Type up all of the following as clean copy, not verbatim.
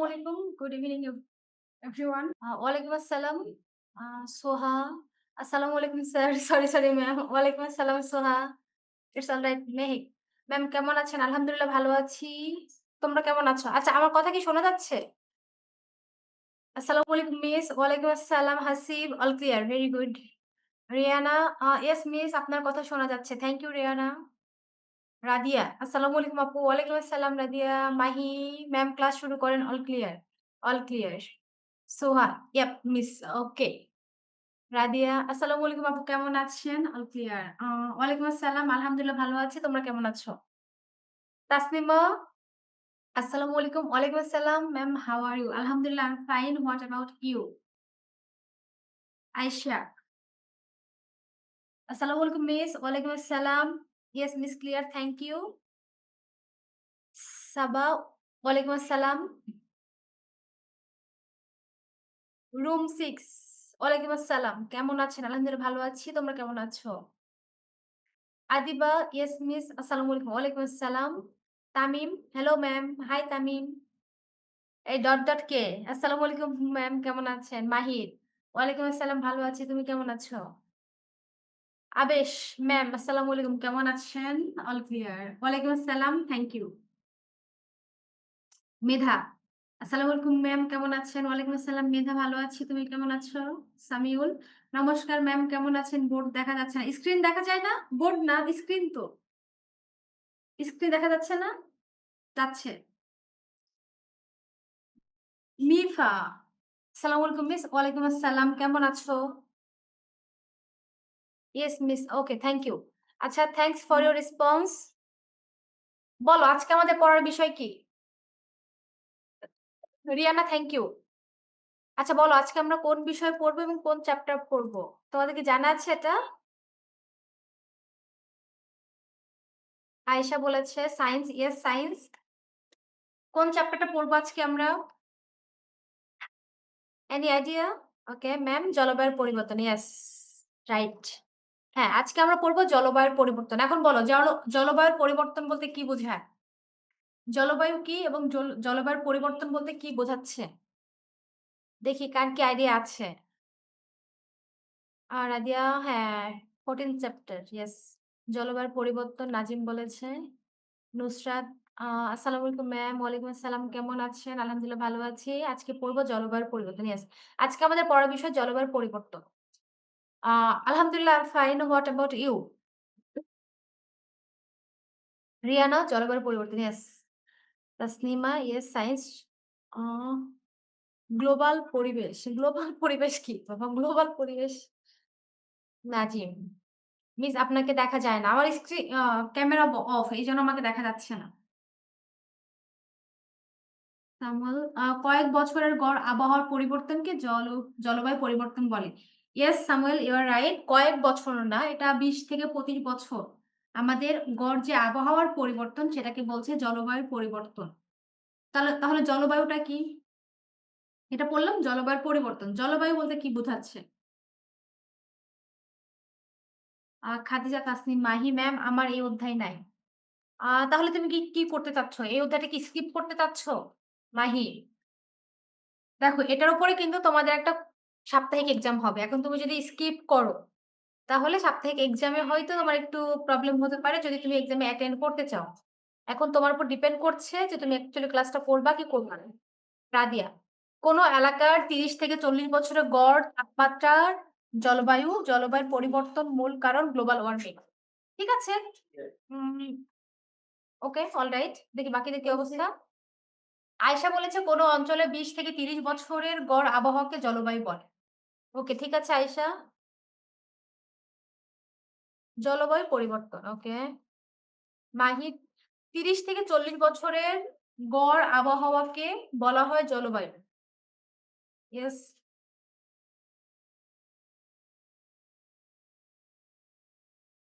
Assalamualaikum. Good evening, everyone. Walaikum assalam. Soha. Assalamualaikum, sir. Sorry, ma'am. Walaikum assalam, Soha. It's all right, Mehak. Ma'am কেমন আছেন? আলহামদুলিল্লাহ ভালো আছি। তোমরা কেমন আছো? আচ্ছা, আমার কথা কি শোনা যাচ্ছে? আসসালামু আলাইকুম, মিস। ওয়ালাইকুম আসসালাম, Hasib. All clear. Very good. Riyana, yes miss, আপনার কথা শোনা যাচ্ছে। Thank you, Rihanna. রাদিয়া, আসসালামু আলাইকুম আপু। ওয়ালাইকুম আসসালাম রাদিয়া। মাহি, ম্যাম ক্লাস শুরু করেন। All clear. All clear. Soha, yup miss. Okay. Radia, আসসালামু আলাইকুম আপু, কেমন আছেন? All clear. ওয়ালাইকুম আসসালাম, আলহামদুলিল্লাহ ভালো আছি। তোমরা কেমন আছো? তাসনিমা, আসসালামু আলাইকুম। ওয়ালাইকুম আসসালাম, ম্যাম হাউ আর ইউ? আলহামদুলিল্লাহ, I am fine. What about you? Ayesha, আসসালামু আলাইকুম মিস। ওয়ালাইকুম আসসালাম। Yes miss, clear, thank you. Saba, ওয়ালাইকুম আসসালাম। রুম 6, ওয়ালাইকুম আসসালাম। কেমন আছেন? আলহামদুলিল্লাহ ভালো আছি। তোমরা কেমন আছো? Adiba, yes miss. আসসালামু আলাইকুম। ওয়ালাইকুম আসসালাম। Tamim, hello ma'am. Hi Tamim. এই ডট কে? আসসালামু আলাইকুম ম্যাম, কেমন আছেন? মাহির, ওয়ালাইকুম আসসালাম, ভালো আছি। তুমি কেমন আছো? আবেশ, ম্যাম আসসালামু আলাইকুম, কেমন আছেন? All clear. ওয়ালাইকুম আসসালাম, থ্যাংক ইউ। মেধা, আসসালামু আলাইকুম ম্যাম, কেমন আছেন? ওয়ালাইকুম আসসালাম মেধা, ভালো আছি। তুমি কেমন আছো? সামিউল, নমস্কার ম্যাম, কেমন আছেন? বোর্ড দেখা যাচ্ছে না। স্ক্রিন দেখা যায় না? বোর্ড না, স্ক্রিন তো। স্ক্রিন দেখা যাচ্ছে না? যাচ্ছে। মিফা, আসসালামু আলাইকুম মিস। ওয়ালাইকুম আসসালাম, কেমন আছো? Yes miss, okay, thank you. আচ্ছা, থ্যাংকস ফর ইউর রেসপন্স। বলো আজকে আমাদের পড়ার বিষয় কি? Riyana, thank you. আচ্ছা বলো আজকে আমরা কোন বিষয় পড়বো এবং কোন চ্যাপ্টার পড়বো? তোমাদের কি জানা আছে এটা? আয়েশা বলেছে সায়েন্স। Yes, science. কোন চ্যাপ্টারটা পড়বো আজকে আমরা? Any idea? ওকে ম্যাম, জলবায়ুর পরিবর্তন। Yes, right. হ্যাঁ, আজকে আমরা পড়বো জলবায়ুর পরিবর্তন। এখন বলো জলবায়ুর পরিবর্তন বলতে কি বোঝায়? জলবায়ু কি এবং জলবায়ুর পরিবর্তন বলতে কি বোঝাচ্ছে? দেখি কার কি আইডিয়া আছে। রাদিয়া, হ্যাঁ, 14 চ্যাপ্টার। ইয়েস। জলবায়ুর পরিবর্তন নাজিম বলেছে। নুসরাত, আ আসসালামু আলাইকুম ম্যাম। ওয়ালাইকুম আসসালাম, কেমন আছেন? আলহামদুলিল্লাহ ভালো আছি। আজকে পড়ব জলবায়ুর পরিবর্তন। ইয়েস। আজকে আমাদের পড়ার বিষয় জলবায়ুর পরিবর্তন। আ আলহামদুলিল্লাহ I am fine. What about you? Riyana, জলবায়ুর পরিবর্তন। ইয়েস। Tasnima, yes, science. আ গ্লোবাল পরিবেশ কি বাবা? গ্লোবাল পরিবেশ। নাজিম, মিস আপনাকে দেখা যায় না। আমার ক্যামেরা অফ, এইজন্য আমাকে দেখা যাচ্ছে না। সামুয়েল, কয়েক বছরের গড় আবহাওয়ার পরিবর্তনকে জলবায়ু পরিবর্তন বলে। Yes Samuel, you are right. কয়েক বছর না, এটা ২০ থেকে ২৫ বছর। আমাদের গড় যে আবহাওয়ার পরিবর্তন সেটাকে বলছে জলবায়ুর পরিবর্তন। তাহলে জলবায়ুটা কি? এটা পড়লাম জলবায়ুর পরিবর্তন। জলবায়ু বলতে কি বোঝাচ্ছে? খাদিজা তাসনিম, মাহি ম্যাম, আমার এই অধ্যায় নাই। তাহলে তুমি কি করতে চাচ্ছ? এই অধ্যায়টা কি স্কিপ করতে চাচ্ছ? মাহি, দেখো এটার উপরে কিন্তু তোমাদের একটা সাপ্তাহিক এক্সাম হবে। এখন তুমি যদি স্কিপ করো, তাহলে সাপ্তাহিক এক্সামে হয়তো তোমার একটু প্রবলেম হতে পারে যদি তুমি এক্সামে অ্যাটেন্ড করতে চাও। এখন তোমার উপর ডিপেন্ড করছে যে তুমি অ্যাকচুয়ালি ক্লাসটা করবা কি করবা না। রাদিয়া, কোন এলাকার ৩০ থেকে ৪০ বছরের গড় তাপমাত্রার জলবায়ুর পরিবর্তন মূল কারণ গ্লোবাল ওয়ার্মিং। ঠিক আছে? উম ওকে, অলরাইট। দেখি বাকিদের কি অবস্থা। আয়েশা বলেছে কোন অঞ্চলে ২০ থেকে ৩০ বছরের গড় আবহাওয়াকে জলবায়ু বলে। ওকে, ঠিক আছে আয়েশা। জলবায়ু পরিবর্তন, ওকে। মাহি, ৩০ থেকে ৪০ বছরের গড় আবহাওয়াকে বলা হয় জলবায়ু। ইয়েস।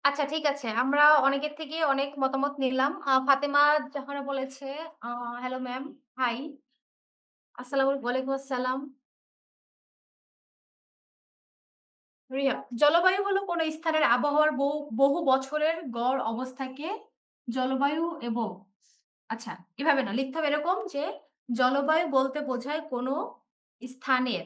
আচ্ছা, ঠিক আছে। আমরা অনেকের থেকে অনেক মতামত নিলাম। ফাতেমা জাহারা বলেছে, আ হ্যালো ম্যাম, হাই। ওয়ালাইকুম আসসালাম। রিয়া, জলবায়ু হলো কোন স্থানের আবহাওয়ার বহু বছরের গড় অবস্থাকে জলবায়ু এবং আচ্ছা, এভাবে না লিখতে হবে এরকম যে জলবায়ু বলতে বোঝায় কোনো স্থানের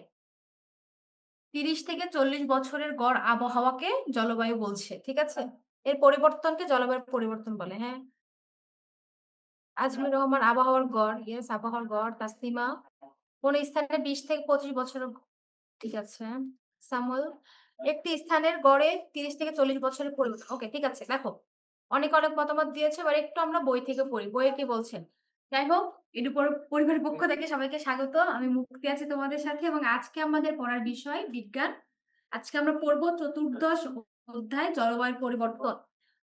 ৩০ থেকে ৪০ বছরের গড় আবহাওয়াকে জলবায়ু বলছে। ঠিক আছে? এর পরিবর্তনকে জলবায়ুর পরিবর্তন বলে। হ্যাঁ? আজমির রহমান আবহাওয়ার গড়, ইয়েস আবহাওয়ার গড়। তাসলিমা কোন স্থানে ২০ থেকে ২৫ বছরের ঠিক আছে। সামুয়েল একটি স্থানের গড়ে ৩০ থেকে ৪০ বছরের পরিবর্তন। ওকে ঠিক আছে। দেখো, অনেক মতামত দিয়েছে। এবার একটু আমরা বই থেকে পড়ি। বইয়ে কি বলছেন? যাই হোক, এটু পরিবারের পক্ষ থেকে সবাইকে স্বাগত। আমি মুক্তি আছি তোমাদের সাথে এবং আজকে আমাদের পড়ার বিষয় বিজ্ঞান। আজকে আমরা পড়ব চতুর্দশ অধ্যায় জলবায়ুর পরিবর্তন।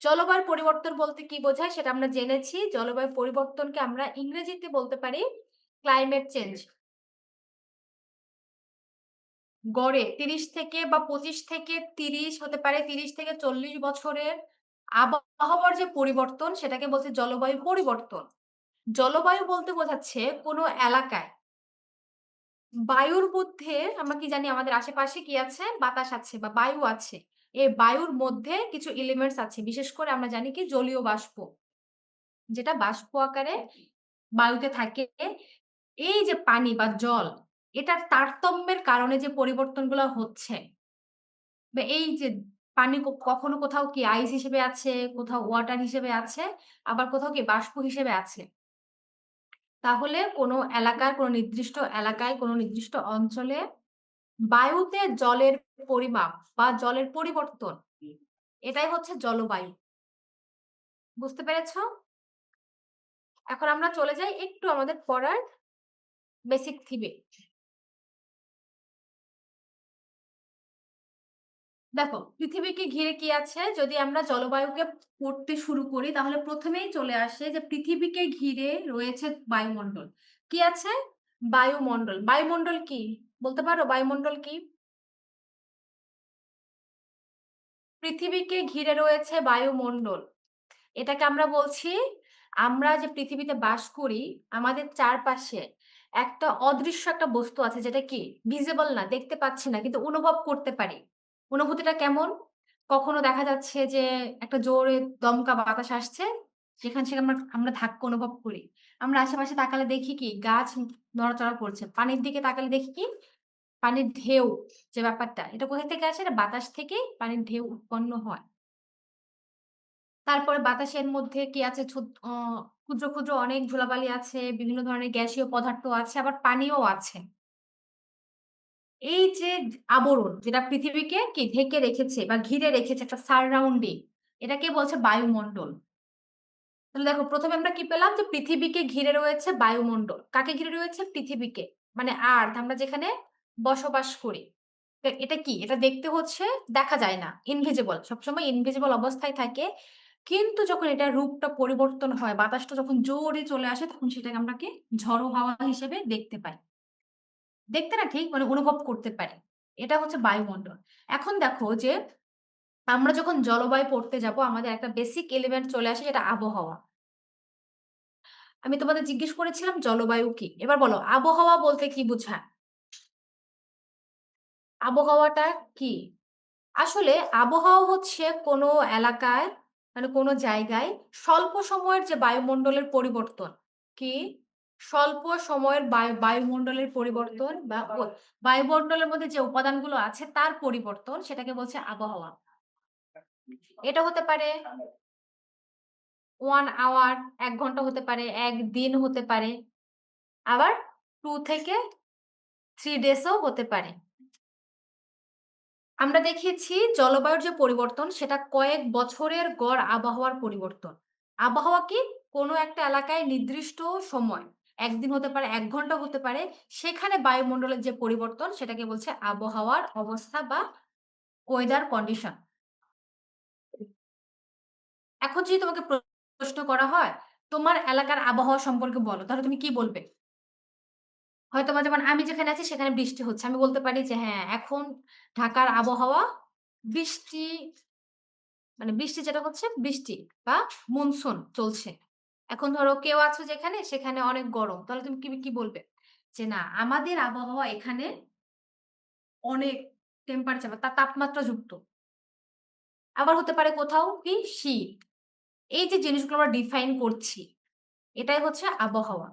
জলবায়ুর পরিবর্তন বলতে কি বোঝায় সেটা আমরা জেনেছি। জলবায়ু পরিবর্তনকে আমরা ইংরেজিতে বলতে পারি ক্লাইমেট চেঞ্জ। গড়ে ৩০ থেকে বা ২৫ থেকে ৩০ হতে পারে ৩০ থেকে ৪০ বছরের আবহাওয়ার যে পরিবর্তন সেটাকে বলছে জলবায়ু পরিবর্তন। জলবায়ু বলতে বোঝাচ্ছে কোনো এলাকায় বায়ুর মধ্যে আমরা কি জানি আমাদের আশেপাশে কি আছে? বাতাস আছে বা বায়ু আছে। এই বায়ুর মধ্যে কিছু এলিমেন্টস আছে। বিশেষ করে আমরা জানি কি জলীয় বাষ্প। যেটা বাষ্প আকারে বায়ুতে থাকে। এই যে পানি বা জল এটার তারতম্যের কারণে যে পরিবর্তনগুলা হচ্ছে বা এই যে পানি কখনো কোথাও কি আইস হিসেবে আছে, কোথাও ওয়াটার হিসেবে আছে, আবার কোথাও কি বাষ্প হিসেবে আছে। তাহলে কোন এলাকার কোন নির্দিষ্ট এলাকায় কোন নির্দিষ্ট অঞ্চলে বায়ুতে জলের পরিমাপ বা জলের পরিবর্তন এটাই হচ্ছে জলবায়ু। বুঝতে পেরেছ? এখন আমরা চলে যাই একটু আমাদের পড়ার বেসিক থিমে। দেখো, পৃথিবীকে ঘিরে কি আছে? যদি আমরা জলবায়ুকে পড়তে শুরু করি তাহলে ১ম এই চলে আসে যে পৃথিবীকে ঘিরে রয়েছে বায়ুমণ্ডল। কি আছে? বায়ুমণ্ডল। বায়ুমণ্ডল কি? বলতে পারো বায়ুমণ্ডল কি? পৃথিবীকে ঘিরে রয়েছে বায়ুমণ্ডল। এটাকে আমরা বলছি, আমরা যে পৃথিবীতে বাস করি, আমাদের চারপাশে একটা অদৃশ্য একটা বস্তু আছে যেটা কি? ভিজিবল না, দেখতে পাচ্ছি না কিন্তু অনুভব করতে পারি। অনুভূতিটা কেমন? কখনো দেখা যাচ্ছে যে একটা জোরে দমকা বাতাস আসছে, সেখান থেকে আমরা আমরা ধাক্কা অনুভব করি। আমরা আশেপাশে তাকালে দেখি কি? গাছ নড়াচড়া করছে। পানির দিকে তাকালে দেখি কি? পানির ঢেউ যে ব্যাপারটা, এটা কোথা থেকে আসে? এটা বাতাস থেকেই পানির ঢেউ উৎপন্ন হয়। তারপরে বাতাসের মধ্যে কি আছে? ক্ষুদ্র অনেক ধুলাবালি আছে, বিভিন্ন ধরনের গ্যাসীয় পদার্থ আছে, আবার পানিও আছে। এই যে আবরণ যেটা পৃথিবীকে কি ঢেকে রেখেছে বা ঘিরে রেখেছে একটা সারাউন্ডিং, এটাকে বলছে বায়ুমণ্ডল। তাহলে দেখো ১ম এ আমরা কি পেলাম? যে পৃথিবীকে ঘিরে রয়েছে বায়ুমণ্ডল। কাকে ঘিরে রয়েছে? পৃথিবীকে। মানে আর্থ আমরা যেখানে বসবাস করি। এটা কি? এটা দেখতে হচ্ছে দেখা যায় না। ইনভিজিবল। সবসময় ইনভিজিবল অবস্থায় থাকে। কিন্তু যখন এটার রূপটা পরিবর্তন হয়, বাতাসটা যখন জোরে চলে আসে তখন সেটাকে আমরা কি ঝড়ো হাওয়া হিসেবে দেখতে পাই। দেখতে না ঠিক মানে অনুভব করতে পারি। এটা হচ্ছে বায়ুমণ্ডল। এখন দেখো যে আমরা যখন জলবায়ু পড়তে যাবো আমাদের একটা বেসিক এলিমেন্ট চলে আসে সেটা আবহাওয়া। আমি তোমাদের জিজ্ঞেস করেছিলাম জলবায়ু কি? এবার বলো আবহাওয়া বলতে কি বোঝায়? আবহাওয়াটা কি? আসলে আবহাওয়া হচ্ছে কোনো এলাকায় মানে কোনো জায়গায় স্বল্প সময়ের যে বায়ুমণ্ডলের পরিবর্তন। কি? স্বল্প সময়ের বায়ুমণ্ডলের পরিবর্তন বা বায়ুমণ্ডলের মধ্যে যে উপাদানগুলো আছে তার পরিবর্তন সেটাকে বলছে আবহাওয়া। এটা হতে পারে 1 আওয়ার ১ ঘন্টা হতে পারে, ১ দিন হতে পারে। আবার 2 থেকে 3 ডেজ ও হতে পারে। আমরা দেখিয়েছি জলবায়ুর যে পরিবর্তন সেটা কয়েক বছরের গড় আবহাওয়ার পরিবর্তন। আবহাওয়া কি? কোনো একটা এলাকায় নির্দিষ্ট সময়। ১ দিন হতে পারে, ১ ঘন্টা হতে পারে। সেখানে বায়ুমণ্ডলের যে পরিবর্তন সেটাকে বলছে আবহাওয়ার অবস্থা বা ওয়েদার কন্ডিশন। এখন যদি তোমাকে প্রশ্ন করা হয়, তোমার এলাকার আবহাওয়া সম্পর্কে বলো। তাহলে তুমি কি বলবে? হয়তোবা যেমন আমি যেখানে আছি সেখানে বৃষ্টি হচ্ছে। আমি বলতে পারি যে হ্যাঁ, এখন ঢাকার আবহাওয়া বৃষ্টি মানে বৃষ্টি যেটা হচ্ছে বৃষ্টি বা মনসুন চলছে। এখন ধরো কেউ আছো যেখানে সেখানে অনেক গরম। তাহলে তুমি কি বলবে? যে না আমাদের আবহাওয়া এখানে অনেক টেম্পারেচার বা তাপমাত্রা যুক্ত। আবার হতে পারে কোথাও কি শীত। এই যে জিনিসগুলো আমরা ডিফাইন করছি, এটাই হচ্ছে আবহাওয়া।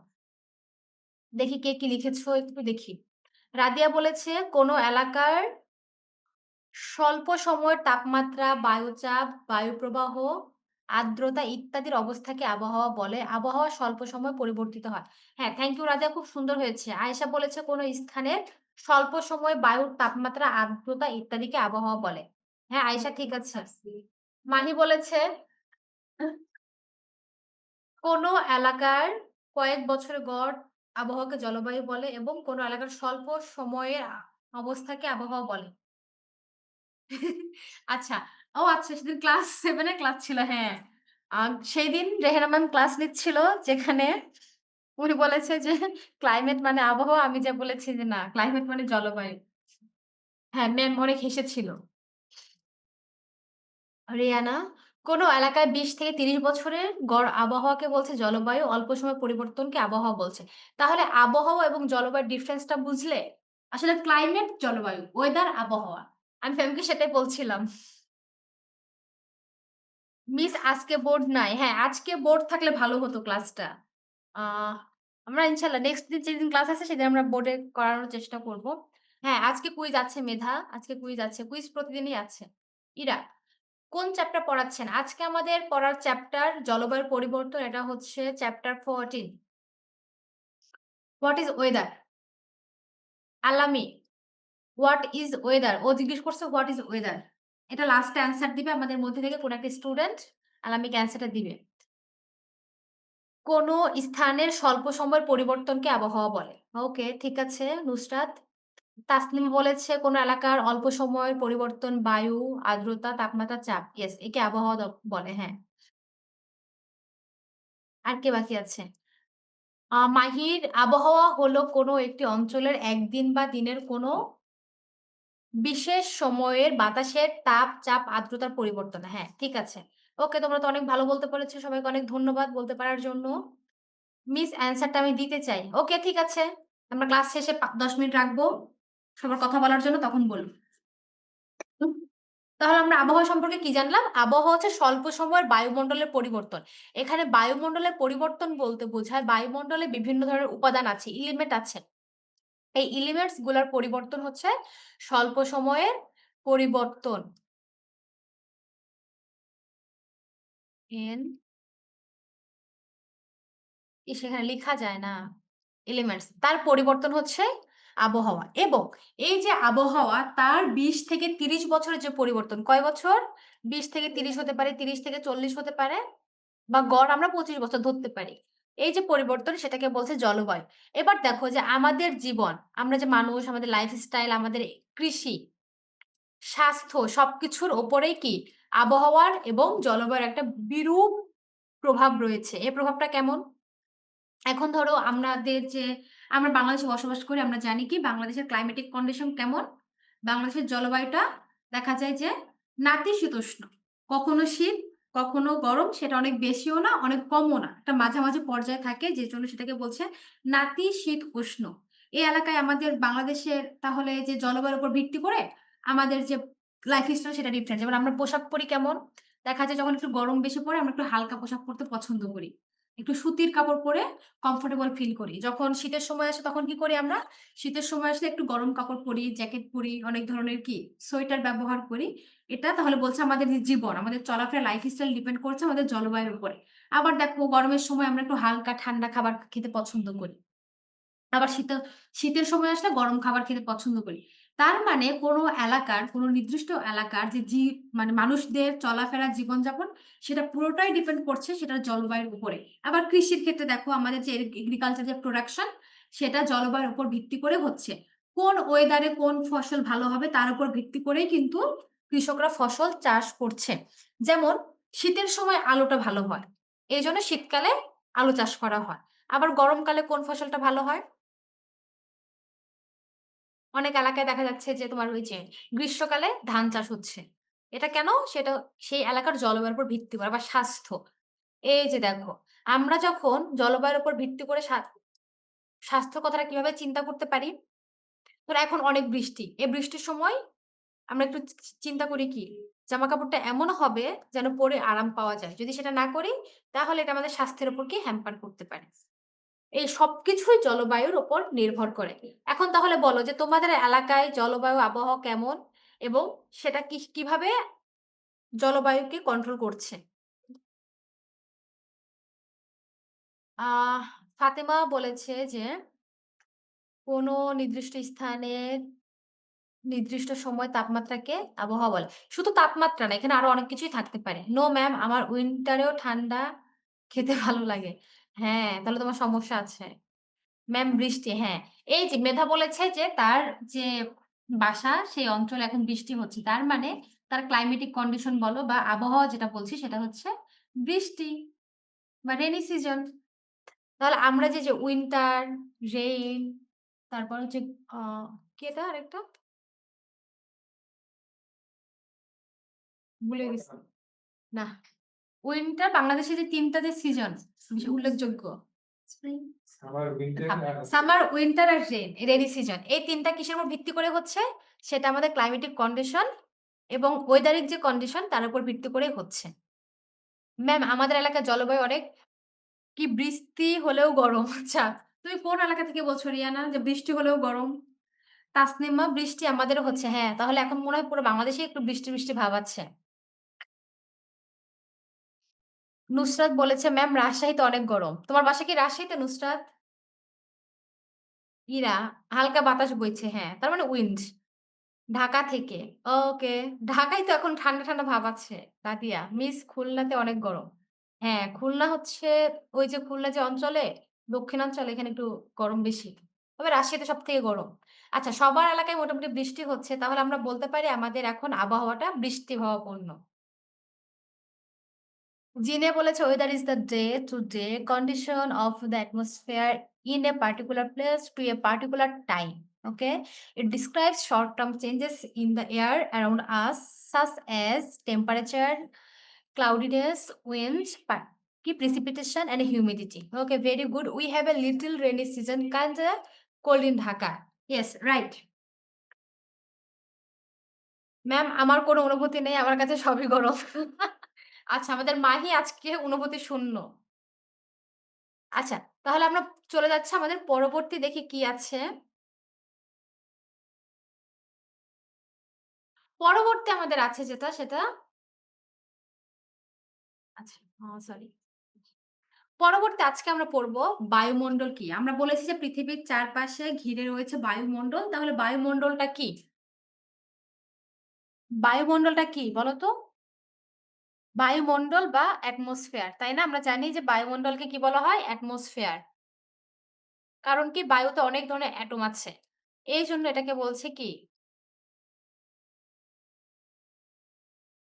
দেখি কে কি লিখেছো একটু দেখি। রাদিয়া বলেছে, "কোনো এলাকার স্বল্প সময়ের তাপমাত্রা, বায়ুচাপ, বায়ুপ্রবাহ, আর্দ্রতা ইত্যাদির অবস্থাকে আবহাওয়া বলে। আবহাওয়া স্বল্প সময়ে পরিবর্তিত হয়।" হ্যাঁ, থ্যাংক ইউ রাদিয়া খুব সুন্দর হয়েছে। আয়েশা বলেছে, "কোনো স্থানের স্বল্প সময়ে বায়ুর তাপমাত্রা, আর্দ্রতা ইত্যাদিকে আবহাওয়া বলে।" হ্যাঁ, আয়েশা ঠিক আছে। মাহি বলেছে, "কোনো এলাকার কয়েক বছরের গড় আবহাওয়াকে জলবায়ু বলে এবং কোনো এলাকার স্বল্প সময়ের অবস্থাকে আবহাওয়া বলে।" আচ্ছা। ও আচ্ছা সেদিন ক্লাস 7 এর ক্লাস ছিল। হ্যাঁ। সেইদিন রেহেনা ম্যাম ক্লাস নিচ্ছিল যেখানে উনি বলেছে যে ক্লাইমেট মানে আবহাওয়া। আমি যা বলেছি যে না ক্লাইমেট মানে জলবায়ু। হ্যাঁ, ম্যাম অনেক হেসেছিল। রিয়ানা, কোন এলাকায় ২০ থেকে ৩০ বছরের গড় আবহাওয়াকে বলছে জলবায়ু, অল্প সময় পরিবর্তনকে আবহাওয়া বলছে। তাহলে আবহাওয়া এবং জলবায়ুর ডিফারেন্সটা বুঝলে? আসলে ক্লাইমেট জলবায়ু, ওয়েদার আবহাওয়া। আমি ফেমকে সেটাই বলছিলাম। মিস আজকে বোর্ড নাই। হ্যাঁ, আজকে বোর্ড থাকলে ভালো হতো ক্লাসটা। আ আমরা ইনশাআল্লাহ নেক্সট দিন যেদিন ক্লাস আছে সেদিন আমরা বোর্ডে করানোর চেষ্টা করব। হ্যাঁ, আজকে কুইজ আছে মেধা। আজকে কুইজ আছে। কুইজ প্রতিদিনই আছে। ইরা, কোন চ্যাপ্টার পড়াচ্ছেন? আজকে আমাদের পড়ার চ্যাপ্টার জলবায়ুর পরিবর্তন। এটা হচ্ছে chapter 14 what is weather? Allami, what is weather? ও জিজ্ঞেস করছে হোয়াট ইস ওয়েদার? এটা লাস্টে অ্যান্সার দিবে আমাদের মধ্যে থেকে কোন একটা স্টুডেন্ট আল্লামিকে অ্যান্সারটা দিবে। কোন স্থানের স্বল্প সময়ের পরিবর্তনকে আবহাওয়া বলে। ওকে, ঠিক আছে নুসরাত। তাসনিম বলেছে কোন এলাকার অল্প সময়ের পরিবর্তন বায়ু, আর্দ্রতা, তাপমাত্রা, চাপ। ইয়েস, একে আবহাওয়া বলে। হ্যাঁ। আর কে বাকি আছে? মাহির আবহাওয়া হলো কোনো একটি অঞ্চলের একদিন বা দিনের কোনো বিশেষ সময়ের বাতাসের তাপ, চাপ, আর্দ্রতার পরিবর্তন। হ্যাঁ, ঠিক আছে। ওকে, তোমরা তো অনেক ভালো বলতে পেরেছো। সবাইকে অনেক ধন্যবাদ বলতে পারার জন্য। মিস অ্যান্সারটা আমি দিতে চাই। ওকে, ঠিক আছে। আমরা ক্লাস শেষে ১০ মিনিট রাখবো। সবার কথা বলার জন্য তখন বলব। তাহলে আমরা আবহাওয়া সম্পর্কে কি জানলাম? আবহাওয়া হচ্ছে স্বল্প সময়ের বায়ুমণ্ডলের পরিবর্তন। এখানে বায়ুমণ্ডলের পরিবর্তন বলতে বোঝায় বায়ুমণ্ডলে বিভিন্ন ধরনের উপাদান আছে, এলিমেন্ট আছে। এই এলিমেন্টস গুলার পরিবর্তন হচ্ছে স্বল্প সময়ের পরিবর্তন। এন সেখানে লিখা যায় না। এলিমেন্টস তার পরিবর্তন হচ্ছে আবহাওয়া এবং এই যে আবহাওয়া তার ২০ থেকে ৩০ বছরের যে পরিবর্তন, কয় বছর? ২০ থেকে ৩০ হতে পারে, ৩০ থেকে ৪০ হতে পারে বা গড় আমরা ২৫ বছর ধরতে পারি। এই যে পরিবর্তন সেটাকে বলছে জলবায়ু। এবার দেখো যে আমাদের জীবন, আমরা যে মানুষ, আমাদের লাইফস্টাইল, আমাদের কৃষি, স্বাস্থ্য সবকিছুর উপরেই কি আবহাওয়ার এবং জলবায়ুর একটা বিরূপ প্রভাব রয়েছে। এই প্রভাবটা কেমন? এখন ধরো আমরা বাংলাদেশে বসবাস করি। আমরা জানি কি বাংলাদেশের ক্লাইমেটিক কন্ডিশন কেমন? বাংলাদেশের জলবায়ুটা দেখা যায় যে নাতিশীতোষ্ণ। কখনো শীত, কখনো গরম। সেটা অনেক বেশিও না, অনেক কমও না। একটা মাঝামাঝি পর্যায়ে থাকে যেজন্য সেটাকে বলছে নাতিশীতোষ্ণ। এই এলাকায় আমাদের বাংলাদেশের তাহলে যে জলবায়ুর উপর ভিত্তি করে আমাদের যে লাইফস্টাইল সেটা ডিফারেন্ট। যেমন আমরা পোশাক পরি কেমন? দেখা যায় যখন একটু গরম বেশি পড়ে আমরা একটু হালকা পোশাক পরতে পছন্দ করি। একটু সুতির কাপড় পরে কমফোর্টেবল ফিল করি। যখন শীতের সময় আসে তখন কি করি আমরা? শীতের সময় আসলে একটু গরম কাপড় পরি, জ্যাকেট পরি, অনেক ধরনের কি সোয়েটার ব্যবহার করি। এটা তাহলে বলছে আমাদের যে জীবন, আমাদের চলাফেরা লাইফস্টাইল ডিপেন্ড করছে আমাদের জলবায়ুর উপরে। আবার দেখো গরমের সময় আমরা একটু হালকা ঠান্ডা খাবার খেতে পছন্দ করি। আবার শীতের সময় আসলে গরম খাবার খেতে পছন্দ করি। তার মানে কোনো নির্দিষ্ট এলাকার মানে মানুষদের চলাফেরা, জীবনযাপন সেটা পুরোটাই ডিপেন্ড করছে সেটার জলবায়ুর উপরে। আবার কৃষির ক্ষেত্রে দেখো আমাদের যে এগ্রিকালচার যে প্রোডাকশন সেটা জলবায়ুর উপর ভিত্তি করে হচ্ছে। কোন ওয়েদারে কোন ফসল ভালো হবে তার উপর ভিত্তি করেই কিন্তু কৃষকরা ফসল চাষ করছে। যেমন শীতের সময় আলুটা ভালো হয়। এজন্য শীতকালে আলু চাষ করা হয়। আবার গরমকালে কোন ফসলটা ভালো হয়? অনেক এলাকায় দেখা যাচ্ছে যে তোমার ওই যে গ্রীষ্মকালে ধান চাষ হচ্ছে। এটা কেন? সেটা সেই এলাকার জলবায়ুর উপর ভিত্তি করে। আবার স্বাস্থ্য। এই যে দেখো, আমরা যখন জলবায়ুর উপর ভিত্তি করে স্বাস্থ্যর কথাটা কিভাবে চিন্তা করতে পারি? ধরো এখন অনেক বৃষ্টি। এই বৃষ্টির সময় আমরা একটু চিন্তা করি কি? জামাকাপড়টা এমন হবে যেন পরে আরাম পাওয়া যায়। যদি সেটা না করি তাহলে এটা আমাদের স্বাস্থ্যের উপর কি হ্যাম্পার করতে পারে। এই সবকিছুই জলবায়ুর উপর নির্ভর করে। এখন তাহলে বলো যে তোমাদের এলাকায় জলবায়ু আবহাওয়া কেমন? এবং সেটা কিভাবে জলবায়ুকে কন্ট্রোল করছে? আহ ফাতেমা বলেছে যে কোন নির্দিষ্ট স্থানে নির্দিষ্ট সময় তাপমাত্রাকে আবহাওয়া বলে। শুধু তাপমাত্রা না, এখানে আরো অনেক কিছুই থাকতে পারে। নো ম্যাম, আমার উইন্টারেও ঠান্ডা খেতে ভালো লাগে। হ্যাঁ, তাহলে তোমার সমস্যা আছে। ম্যাম বৃষ্টি, হ্যাঁ। এই যে মেধা বলেছে যে তার যে বাসা সেই অঞ্চলে এখন বৃষ্টি হচ্ছে। তার মানে তার ক্লাইমেটিক কন্ডিশন বলো বা আবহাওয়া যেটা বলছি সেটা হচ্ছে বৃষ্টি বা রেইনি সিজন। তাহলে আমরা যে উইন্টার, রেইন, তারপর হচ্ছে আ কি এটা আরেকটা? ভুলে গেছি। না, উইন্টার বাংলাদেশে যে ৩ টা যে সিজন বেশি উল্লেখযোগ্য। স্প্রিং, সামার, উইন্টার আর রেইনি সিজন। এই ৩ টা কিসের উপর ভিত্তি করে হচ্ছে? সেটা আমাদের ক্লাইমেটিক কন্ডিশন এবং ওয়েদারিক যে কন্ডিশন তার উপর ভিত্তি করে হচ্ছে। ম্যাম আমাদের এলাকার জলবায়ু অনেক কি বৃষ্টি হলেও গরম। আচ্ছা, তুমি কোন এলাকা থেকে বলছো রিয়ানা যে বৃষ্টি হলেও গরম? তাসনিমা বৃষ্টি আমাদেরও হচ্ছে। হ্যাঁ, তাহলে এখন মনে হয় পুরো বাংলাদেশেই একটু বৃষ্টি, বৃষ্টি ভাব আছে। নুসরাত বলেছে, "ম্যাম রাজশাহীতে অনেক গরম।" তোমার বাসা কি রাজশাহীতে নুসরাত? ইরা, হালকা বাতাস বইছে। হ্যাঁ, তার মানে উইন্ড। ঢাকা থেকে। ওকে। ঢাকায় তো এখন ঠান্ডা, ঠান্ডা ভাব আছে। রাদিয়া, মিস খুলনাতে অনেক গরম। হ্যাঁ, খুলনা হচ্ছে ওই যে খুলনা যে অঞ্চলে, দক্ষিণাঞ্চলে এখানে একটু গরম বেশি। তবে রাজশাহীতে সবথেকে গরম। আচ্ছা, সবার এলাকায় মোটামুটি বৃষ্টি হচ্ছে। তাহলে আমরা বলতে পারি আমাদের এখন আবহাওয়াটা বৃষ্টিভাবাপন্ন। জিনে বলেছে, "Weather is the day-to-day condition of the atmosphere in a particular place to a particular time." Okay? It describes short-term changes in the air around us, such as temperature, cloudiness, winds, কি precipitation, and humidity. Okay, very good. We have a little rainy season, kinda cold in Dhaka. Yes, right. Ma'am আমার কোনো অনুভূতি নেই। আমার কাছে সবই গরম। আচ্ছা, আমাদের মাহি আজকে অনুভূতি শূন্য। আচ্ছা, তাহলে আমরা চলে যাচ্ছি আমাদের পরবর্তী দেখি কি আছে। পরবর্তী আমাদের আছে যেটা সেটা আচ্ছা, সরি। পরবর্তী আজকে আমরা পড়ব বায়ুমণ্ডল কি? আমরা বলেছি যে পৃথিবীর চারপাশে ঘিরে রয়েছে বায়ুমণ্ডল। তাহলে বায়ুমণ্ডলটা কি? বায়ুমণ্ডলটা কি বলো তো? বায়ুমণ্ডল বা অ্যাটমসফিয়ার, তাই না? আমরা জানি যে বায়ুমণ্ডলকে কি বলা হয়? অ্যাটমসফিয়ার। কারণ কি বায়ুতে অনেক ধরনের এটম আছে। এইজন্য এটাকে বলছে কি?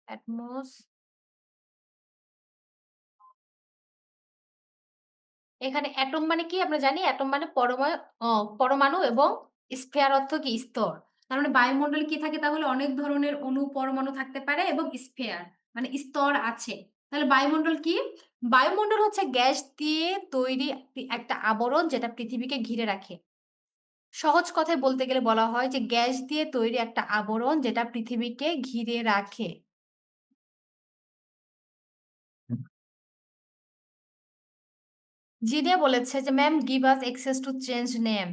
অ্যাটমস এখানে এটম মানে কি আমরা জানি এটম মানে অ পরমাণু এবং স্ফিয়ার অর্থ কি স্তর। তার মানে বায়ুমণ্ডলে কি থাকে তাহলে অনেক ধরনের অণু পরমাণু থাকতে পারে এবং স্ফিয়ার মানে স্তর আছে। তাহলে বায়ুমণ্ডল কি? বায়ুমণ্ডল হচ্ছে গ্যাস দিয়ে তৈরি একটা আবরণ যেটা পৃথিবীকে ঘিরে রাখে। সহজ কথায় বলতে গেলে বলা হয় যে গ্যাস দিয়ে তৈরি একটা আবরণ যেটা পৃথিবীকে ঘিরে রাখে। জিনিয়া বলেছে যে ma'am give us access to change name.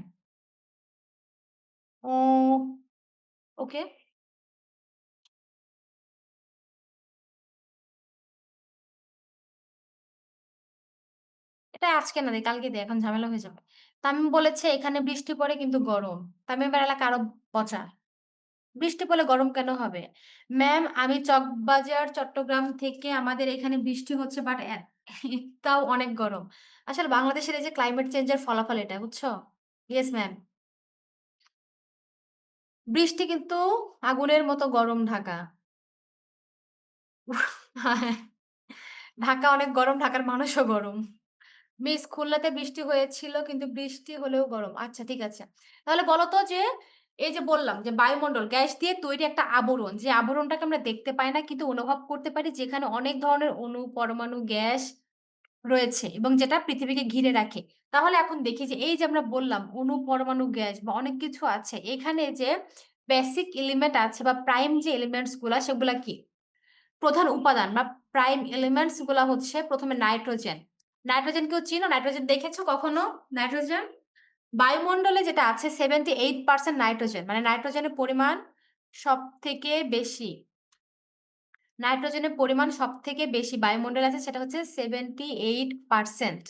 ও ওকে। এটা আজকে না, কালকে দে। এখন ঝামেলা হয়ে যাবে। তামিম বলেছে, "এখানে বৃষ্টি পড়ে কিন্তু গরম।" তামিমের এলাকা আরো পচা। বৃষ্টি পড়লে গরম কেন হবে? ম্যাম আমি চকবাজার চট্টগ্রাম থেকে আমাদের এখানে বৃষ্টি হচ্ছে বাট তাও অনেক গরম। আসলে বাংলাদেশের এই যে ক্লাইমেট চেঞ্জ এর ফলাফল এটা, বুঝছো? Yes ma'am. বৃষ্টি কিন্তু আগুনের মতো গরম ঢাকা। হ্যাঁ, ঢাকা অনেক গরম, ঢাকার মানুষও গরম। মিস খুলনাতে বৃষ্টি হয়েছিল কিন্তু বৃষ্টি হলেও গরম। আচ্ছা ঠিক আছে। তাহলে বলো তো যে এই যে বললাম যে বায়ুমণ্ডল গ্যাস দিয়ে তৈরি একটা আবরণ। যে আবরণটাকে আমরা দেখতে পাই না কিন্তু অনুভব করতে পারি যেখানে অনেক ধরনের অণু, পরমাণু, গ্যাস রয়েছে এবং যেটা পৃথিবীকে ঘিরে রাখে। তাহলে এখন দেখি যে এই যে আমরা বললাম অণু, পরমাণু, গ্যাস বা অনেক কিছু আছে। এখানে যে বেসিক এলিমেন্ট আছে বা প্রাইম যে এলিমেন্টস গুলা সেগুলা কি? প্রধান উপাদান বা প্রাইম এলিমেন্টস গুলা হচ্ছে ১ম এ নাইট্রোজেন। নাইট্রোজেন কেউ চিনো? নাইট্রোজেন দেখেছো কখনো? নাইট্রোজেন? বায়ুমণ্ডলে যেটা আছে 78% নাইট্রোজেন। মানে নাইট্রোজেনের পরিমাণ সবথেকে বেশি। নাইট্রোজেনের পরিমাণ সবথেকে বেশি বায়ুমণ্ডলে আছে সেটা হচ্ছে 78%।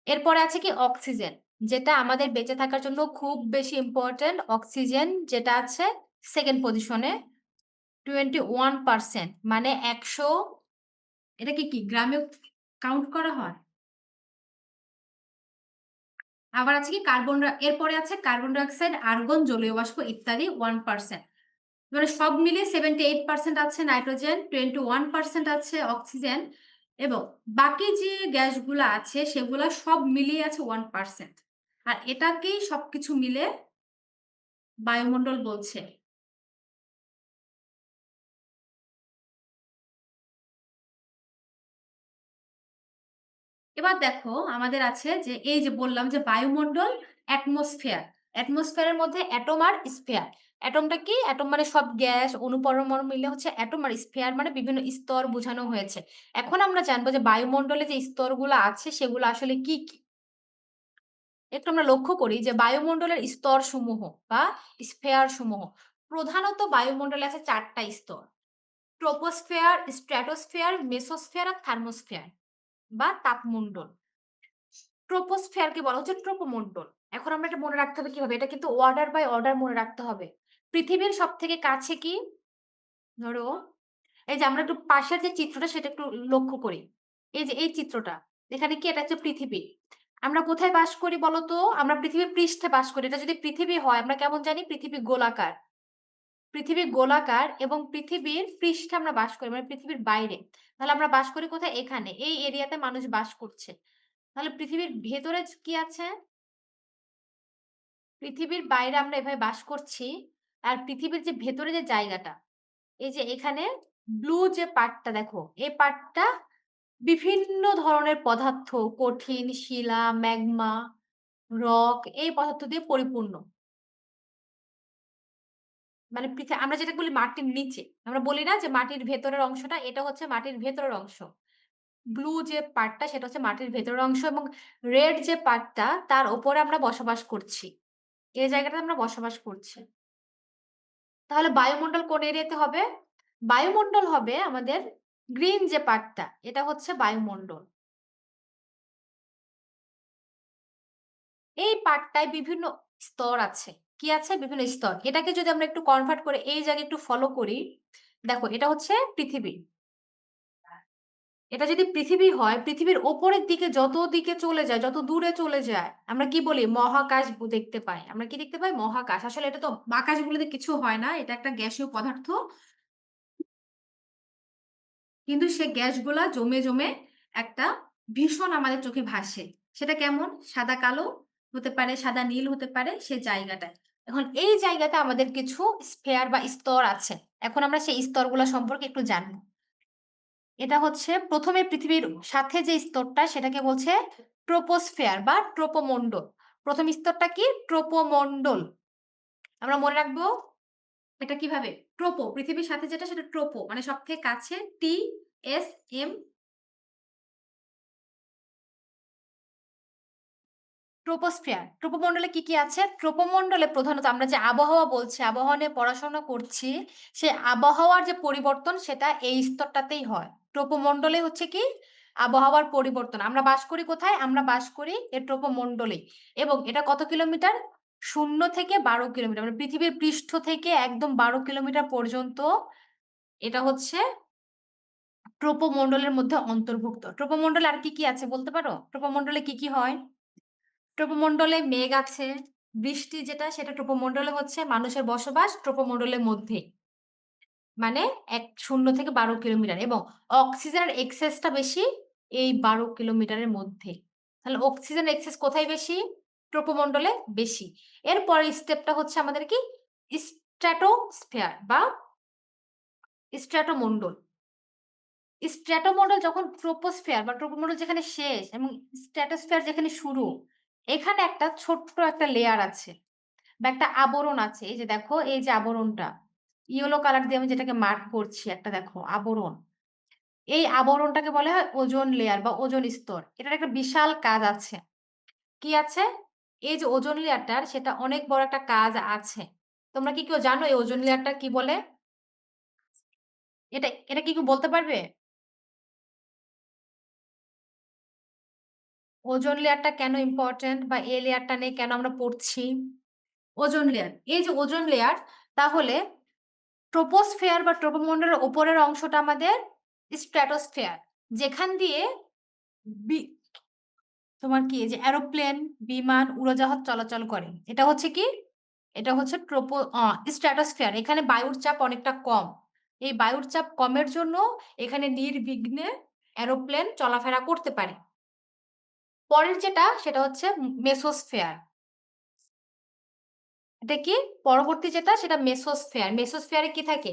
এরপরে আছে কি অক্সিজেন, যেটা আমাদের বেঁচে থাকার জন্য খুব বেশি ইম্পোর্টেন্ট। অক্সিজেন যেটা আছে 2nd পজিশনে 21%। মানে ১০০, এটাকে কি গ্রামে কাউন্ট করা হয়? আবার আছে কি এরপরে আছে কার্বন ডাই অক্সাইড, আর্গন, জলীয় বাষ্প ইত্যাদি 1%। মানে সব মিলিয়ে 78% আছে নাইট্রোজেন, 21% আছে অক্সিজেন এবং বাকি যে গ্যাসগুলা আছে সেগুলা সব মিলিয়ে আছে 1%। আর এটাকেই সবকিছু মিলে বায়ুমণ্ডল বলছে। এবার দেখো আমাদের আছে যে এই যে বললাম যে বায়ুমণ্ডল, অ্যাটমসফিয়ার। অ্যাটমসফিয়ারের মধ্যে অ্যাটম আর স্ফিয়ার। অ্যাটমটা কি? অ্যাটম মানে সব গ্যাস, অণু, পরমাণু মিলে হচ্ছে অ্যাটম, আর স্ফিয়ার মানে বিভিন্ন স্তর বোঝানো হয়েছে। এখন আমরা জানবো যে বায়ুমণ্ডলে যে স্তরগুলো আছে সেগুলো আসলে কি, কি? একটু আমরা লক্ষ্য করি যে বায়ুমণ্ডলের স্তরসমূহ বা স্ফিয়ার সমূহ। প্রধানত বায়ুমণ্ডলে আছে ৪ টা স্তর। ট্রপোস্ফিয়ার, স্ট্র্যাটোস্ফিয়ার, মেসোস্ফিয়ার আর থার্মোস্ফিয়ার বা তাপমণ্ডল। ট্রপোস্ফিয়ারকে বলা হচ্ছে ট্রপোমণ্ডল। এখন আমরা এটা মনে রাখতে হবে কিভাবে? এটা কিন্তু অর্ডার বাই অর্ডার মনে রাখতে হবে। পৃথিবীর সবথেকে কাছে কি? ধরো এই যে আমরা একটু পাশের যে চিত্রটা সেটা একটু লক্ষ্য করি। এই যে এই চিত্রটা, এখানে কি? এটা হচ্ছে পৃথিবী। আমরা কোথায় বাস করি বলো তো? আমরা পৃথিবীর পৃষ্ঠে বাস করি। এটা যদি পৃথিবী হয় আমরা কেমন জানি? পৃথিবী গোলাকার। পৃথিবী গোলাকার এবং পৃথিবীর পৃষ্ঠে আমরা বাস করি। মানে পৃথিবীর বাইরে। তাহলে আমরা বাস করি কোথায়? এখানে। এই এরিয়াতে মানুষ বাস করছে। তাহলে পৃথিবীর ভেতরে কি আছে? পৃথিবীর বাইরে আমরা এভাবে বাস করছি। আর পৃথিবীর যে ভেতরে যে জায়গাটা, এই যে এখানে ব্লু যে পার্টটা দেখো, এই পার্টটা বিভিন্ন ধরনের পদার্থ, কঠিন, শিলা, ম্যাগমা, রক এই পদার্থ দিয়ে পরিপূর্ণ। মানে আমরা যেটা বলি মাটির নিচে। আমরা বলি না যে মাটির ভেতরের অংশটা, এটা হচ্ছে মাটির ভেতরের অংশ। ব্লু যে পার্টটা সেটা হচ্ছে মাটির ভেতরের অংশ এবং রেড যে পার্টটা তার উপরে আমরা বসবাস করছি। এই জায়গাটাতে আমরা বসবাস করছি। তাহলে বায়ুমণ্ডল কোন এরিয়াতে হবে? বায়ুমণ্ডল হবে আমাদের গ্রিন যে পার্টটা, এটা হচ্ছে বায়ুমণ্ডল। এই পার্টটায় বিভিন্ন স্তর আছে। কি আছে? বিভিন্ন স্তর। এটাকে যদি আমরা একটু কনভার্ট করে এই জায়গায় একটু ফলো করি, দেখো এটা হচ্ছে পৃথিবী। এটা যদি পৃথিবী হয়, পৃথিবীর উপরের দিকে যত দিকে চলে যায়, যত দূরে চলে যায়, আমরা কি বলি? মহাকাশ দেখতে পাই। আমরা কি দেখতে পাই? মহাকাশ। আসলে এটা তো আকাশ বলে কিছু হয় না। এটা একটা গ্যাসীয় পদার্থ। কিন্তু সে গ্যাসগুলা জমে, জমে একটা ভীষণ আমাদের চোখে ভাসে। সেটা কেমন? সাদা কালো হতে পারে, সাদা নীল হতে পারে সে জায়গাটায়। এখন এই জায়গাতে আমাদের কিছু স্ফিয়ার বা স্তর আছে। এখন আমরা সেই স্তরগুলা সম্পর্কে একটু জানব। এটা হচ্ছে ১ম এ পৃথিবীর সাথে যে স্তরটা সেটাকে বলছে ট্রপোস্ফিয়ার বা ট্রোপোমন্ডল। ১ম স্তরটা কি? ট্রোপোমন্ডল। আমরা মনে রাখবো এটা কিভাবে? ট্রোপো, পৃথিবীর সাথে যেটা সেটা ট্রোপো মানে সবথেকে কাছে টি এস এম ট্রোপোস্ফিয়ার। ট্রোপোমন্ডলে কি, কি আছে? ট্রোপোমন্ডলে প্রধানত আমরা যে আবহাওয়া বলছি, আবহাওয়া নিয়ে পড়াশোনা করছি, সে আবহাওয়ার যে পরিবর্তন সেটা এই স্তরটাতেই হয়। ট্রোপোমন্ডলে হচ্ছে কি? আবহাওয়ার পরিবর্তন। আমরা বাস করি কোথায়? আমরা বাস করি এই ট্রোপোমন্ডলেই। এবং এটা কত কিলোমিটার? ০ থেকে ১২ কিলোমিটার। মানে পৃথিবীর পৃষ্ঠ থেকে একদম ১২ কিলোমিটার পর্যন্ত এটা হচ্ছে ট্রোপোমন্ডলের মধ্যে অন্তর্ভুক্ত। ট্রোপোমন্ডলে আর কি, কি আছে বলতে পারো? ট্রোপোমন্ডলে কি, কি হয়? ট্রপোমন্ডলে মেঘ আছে। বৃষ্টি যেটা সেটা ট্রপোমন্ডলে হচ্ছে মানুষের বসবাস ট্রপোমন্ডলের মধ্যেই। মানে ০ থেকে ১২ কিলোমিটার এবং অক্সিজেনের এক্সেসটা বেশি এই ১২ কিলোমিটারের মধ্যে। তাহলে অক্সিজেন এক্সেস কোথায় বেশি? ট্রপোমন্ডলে বেশি। এর পরের স্টেপটা হচ্ছে আমাদের কি? স্ট্র্যাটোস্ফিয়ার বা স্ট্র্যাটোমন্ডল। স্ট্র্যাটোমন্ডল যখন ট্রপোস্ফিয়ার বা ট্রপোমন্ডল যেখানে শেষ এবং স্ট্র্যাটোস্ফিয়ার যেখানে শুরু, এখানে একটা ছোট্ট একটা লেয়ার আছে। বা একটা আবরণ আছে। এই যে দেখো, এই যে আবরণটা, ইয়েলো কালার দিয়ে আমি যেটাকে মার্ক করছি, একটা দেখো আবরণ। এই আবরণটাকে বলা হয় ওজোন লেয়ার বা ওজোন স্তর। এটার একটা বিশাল কাজ আছে। কি আছে? এই যে ওজোন লেয়ারটার সেটা অনেক বড় একটা কাজ আছে। তোমরা কি কেউ জানো এই ওজোন লেয়ারটা কি বলে? এটা কি কেউ বলতে পারবে? ওজোন লেয়ারটা কেন ইম্পোর্টেন্ট বা এই লেয়ারটা নিয়ে কেন আমরা পড়ছি? Ozone layer. এই যে ওজোন লেয়ার তাহলে ট্রোপোস্ফিয়ার বা ট্রোপোমন্ডলের উপরের অংশটা আমাদের স্ট্র্যাটোস্ফিয়ার। যেখান দিয়ে বি তোমার কি এই যে এরোপ্লেন, বিমান, উড়োজাহাজ চলাচল করে। এটা হচ্ছে কি? এটা হচ্ছে স্ট্র্যাটোস্ফিয়ার। এখানে বায়ুর চাপ অনেকটা কম। এই বায়ুর চাপ কমের জন্য এখানে নির্বিঘ্নে এরোপ্লেন চলাফেরা করতে পারে। পরের যেটা সেটা হচ্ছে মেসোস্ফিয়ার। এটা কি? পরবর্তী যেটা সেটা মেসোস্ফিয়ার। মেসোস্ফিয়ারে কি থাকে?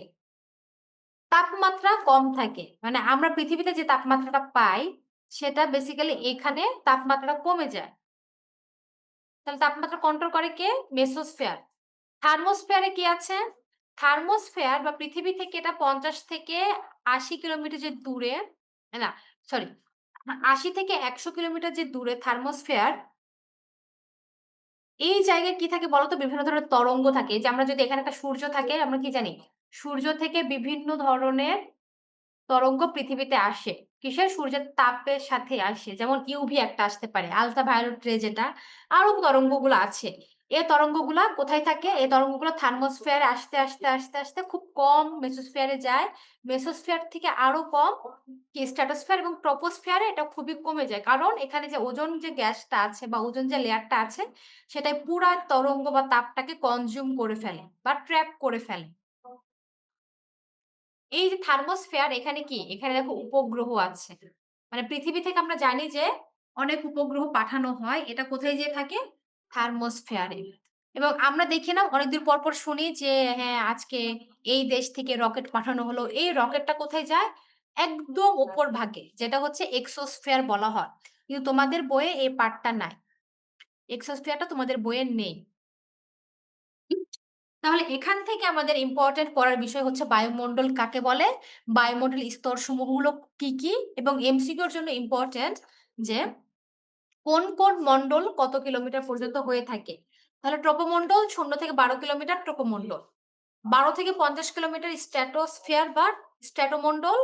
তাপমাত্রা কম থাকে। মানে আমরা পৃথিবীতে যে তাপমাত্রাটা পাই সেটা বেসিক্যালি এখানে তাপমাত্রাটা কমে যায়। তাহলে তাপমাত্রা কন্ট্রোল করে কে? মেসোস্ফিয়ার। থার্মোস্ফিয়ারে কি আছে? থার্মোস্ফিয়ার বা পৃথিবী থেকে এটা ৫০ থেকে ৮০ কিলোমিটার যে দূরে না সরি ৮০ থেকে ১০০ কিলোমিটার যে দূরে থার্মোস্ফিয়ার এই জায়গায় কি থাকে বলতো? বিভিন্ন ধরনের তরঙ্গ থাকে। এই যে আমরা যদি এখানে একটা সূর্য থাকে আমরা কি জানি? সূর্য থেকে বিভিন্ন ধরনের তরঙ্গ পৃথিবীতে আসে। কিসের? সূর্যের তাপের সাথে আসে। যেমন ইউভি একটা আসতে পারে। আল্ট্রা ভায়োলেট রে যেটা, আরো তরঙ্গগুলো আছে। এ তরঙ্গগুলা কোথায় থাকে? এই তরঙ্গগুলো থার্মোস্ফিয়ারে আসতে খুব কম মেসোস্ফিয়ারে যায়। মেসোস্ফিয়ার থেকে আরো কম কি স্ট্র্যাটোস্ফিয়ার এবং ট্রপোস্ফিয়ারে এটা খুবই কমে যায়। কারণ এখানে যে ওজোন যে গ্যাসটা আছে বা ওজোন যে লেয়ারটা আছে সেটাই পুরা তরঙ্গ বা তাপটাকে কনজিউম করে ফেলে বা ট্র্যাপ করে ফেলে। এই যে থার্মোস্ফিয়ার এখানে কি? এখানে দেখো উপগ্রহ আছে। মানে পৃথিবী থেকে আমরা জানি যে অনেক উপগ্রহ পাঠানো হয়। এটা কোথায় যেয়ে থাকে? থার্মোস্ফিয়ারে। এবং আমরা দেখি না অনেকদিন পর শুনি যে হ্যাঁ, আজকে এই দেশ থেকে রকেট পাঠানো হলো। এই রকেটটা কোথায় যায়? একদম উপর ভাগে। যেটা হচ্ছে এক্সোস্ফিয়ার বলা হয়। কিন্তু তোমাদের বইয়ে এই পার্টটা নাই। এক্সোস্ফিয়ারটা তোমাদের বইয়ে নেই। তাহলে এখান থেকে আমাদের ইম্পোর্টেন্ট পড়ার বিষয় হচ্ছে বায়ুমণ্ডল কাকে বলে? বায়ুমণ্ডল স্তরসমূহগুলো কি, কি? এবং এমসিকিউর জন্য ইম্পোর্টেন্ট যে কোন মণ্ডল কত কিলোমিটার পর্যন্ত হয়ে থাকে? তাহলে ট্রপোমণ্ডল ০ থেকে ১২ কিলোমিটার ট্রপোমণ্ডল। ১২ থেকে ৫০ কিলোমিটার স্ট্র্যাটোস্ফিয়ার বা স্ট্র্যাটোমণ্ডল,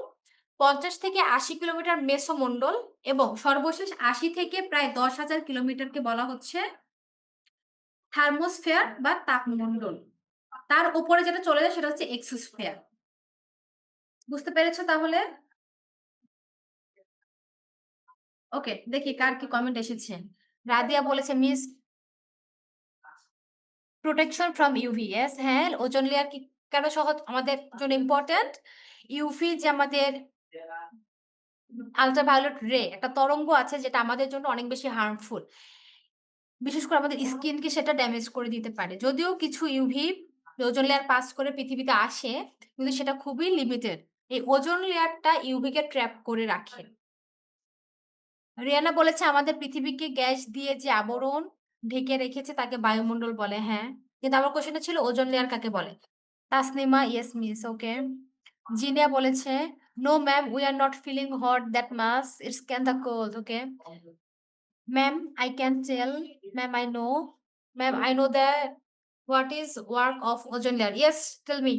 ৫০ থেকে ৮০ কিলোমিটার মেসোমণ্ডল এবং সর্বশেষ ৮০ থেকে প্রায় ১০,০০০ কিলোমিটারকে বলা হচ্ছে থার্মোস্ফিয়ার বা তাপমণ্ডল। তার উপরে যেটা চলে যায় সেটা হচ্ছে এক্সোস্ফিয়ার। বুঝতে পেরেছো তাহলে? ওকে, দেখি কার কি কমেন্ট এসেছে। রাদিয়া বলেছে miss protection from UV. Yes, হ্যাঁ, ওজোন লেয়ার কি কেন সহজ আমাদের জন্য ইম্পোর্টেন্ট? ইউভি যে আমাদের আল্ট্রাভায়োলেট রে একটা তরঙ্গ আছে যেটা আমাদের জন্য অনেক বেশি হার্মফুল। বিশেষ করে আমাদের স্কিনকে সেটা ড্যামেজ করে দিতে পারে। যদিও কিছু ইউভি ওজোন লেয়ার পাস করে পৃথিবীতে আসে, কিন্তু সেটা খুবই লিমিটেড। এই ওজোন লেয়ারটা ইউভি কে ট্র্যাপ করে রাখে। রিয়ানা বলেছে আমাদের পৃথিবীকে গ্যাস দিয়ে যে আবরণ ঢেকে রেখেছে তাকে বায়ুমণ্ডল বলে। হ্যাঁ, কিন্তু আমার কোশ্চেনটা ছিল ওজোন লেয়ার কাকে বলে? Tasnima yes miss okay. Zinia বলেছে no ma'am we are not feeling hot that much it's can the cold okay. Ma'am I can tell ma'am I know ma'am I know that what is work of ozone layer yes tell me.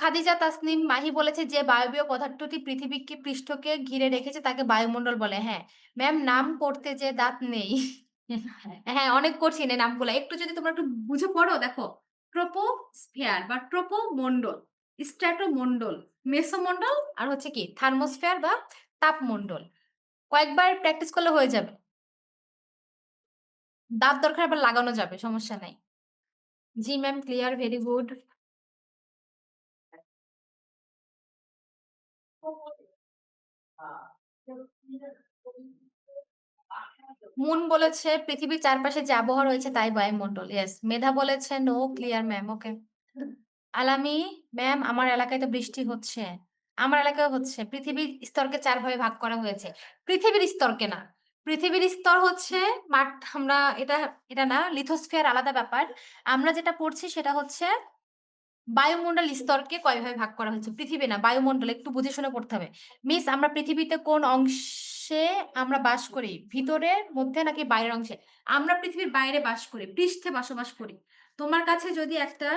Khadija Tasnim Mahi বলেছে যে বায়বীয় পদার্থটি পৃথিবীকে পৃষ্ঠকে ঘিরে রেখেছে তাকে বায়ুমণ্ডল বলে। হ্যাঁ ম্যাম, নাম করতে যে দাঁত নেই। হ্যাঁ, অনেক কঠিন এই নামগুলা। একটু যদি তোমরা একটু বুঝে পড়ো দেখো, ট্রোপোস্ফিয়ার বা ট্রোপোমণ্ডল, স্ট্র্যাটোমণ্ডল, মেসোমণ্ডল আর হচ্ছে কি থার্মোস্ফিয়ার বা তাপমণ্ডল। কয়েকবার প্র্যাকটিস করলে হয়ে যাবে। দাঁত দরকার আবার লাগানো যাবে, সমস্যা নাই। জি ma'am, clear, very good. Moon বলেছে পৃথিবীর চারপাশে যে আবহাওয়া রয়েছে তাই বায়ুমণ্ডল। ইয়েস। মেধা বলেছে নো, ক্লিয়ার ম্যাম, ওকে। আলামি ম্যাম, আমার এলাকায় তো বৃষ্টি হচ্ছে। আমার এলাকায় হচ্ছে। পৃথিবীর স্তরকে ৪ ভাগে ভাগ করা হয়েছে। পৃথিবীর স্তরকে না। পৃথিবীর স্তর হচ্ছে আমরা এটা এটা না, লিথোস্ফিয়ার আলাদা ব্যাপার। আমরা যেটা পড়ছি সেটা হচ্ছে বায়ুমণ্ডল স্তরকে কয় ভাগে ভাগ করা হয়েছে? পৃথিবী না, বায়ুমণ্ডল একটু বুঝে শুনে পড়তে হবে। মিস আমরা পৃথিবীতে কোন অংশে আমরা বাস করি? ভিতরের, মধ্যে নাকি বাইরের অংশে? আমরা পৃথিবীর বাইরে বাস করি, পৃষ্ঠে বসবাস করি। তোমার কাছে যদি একটা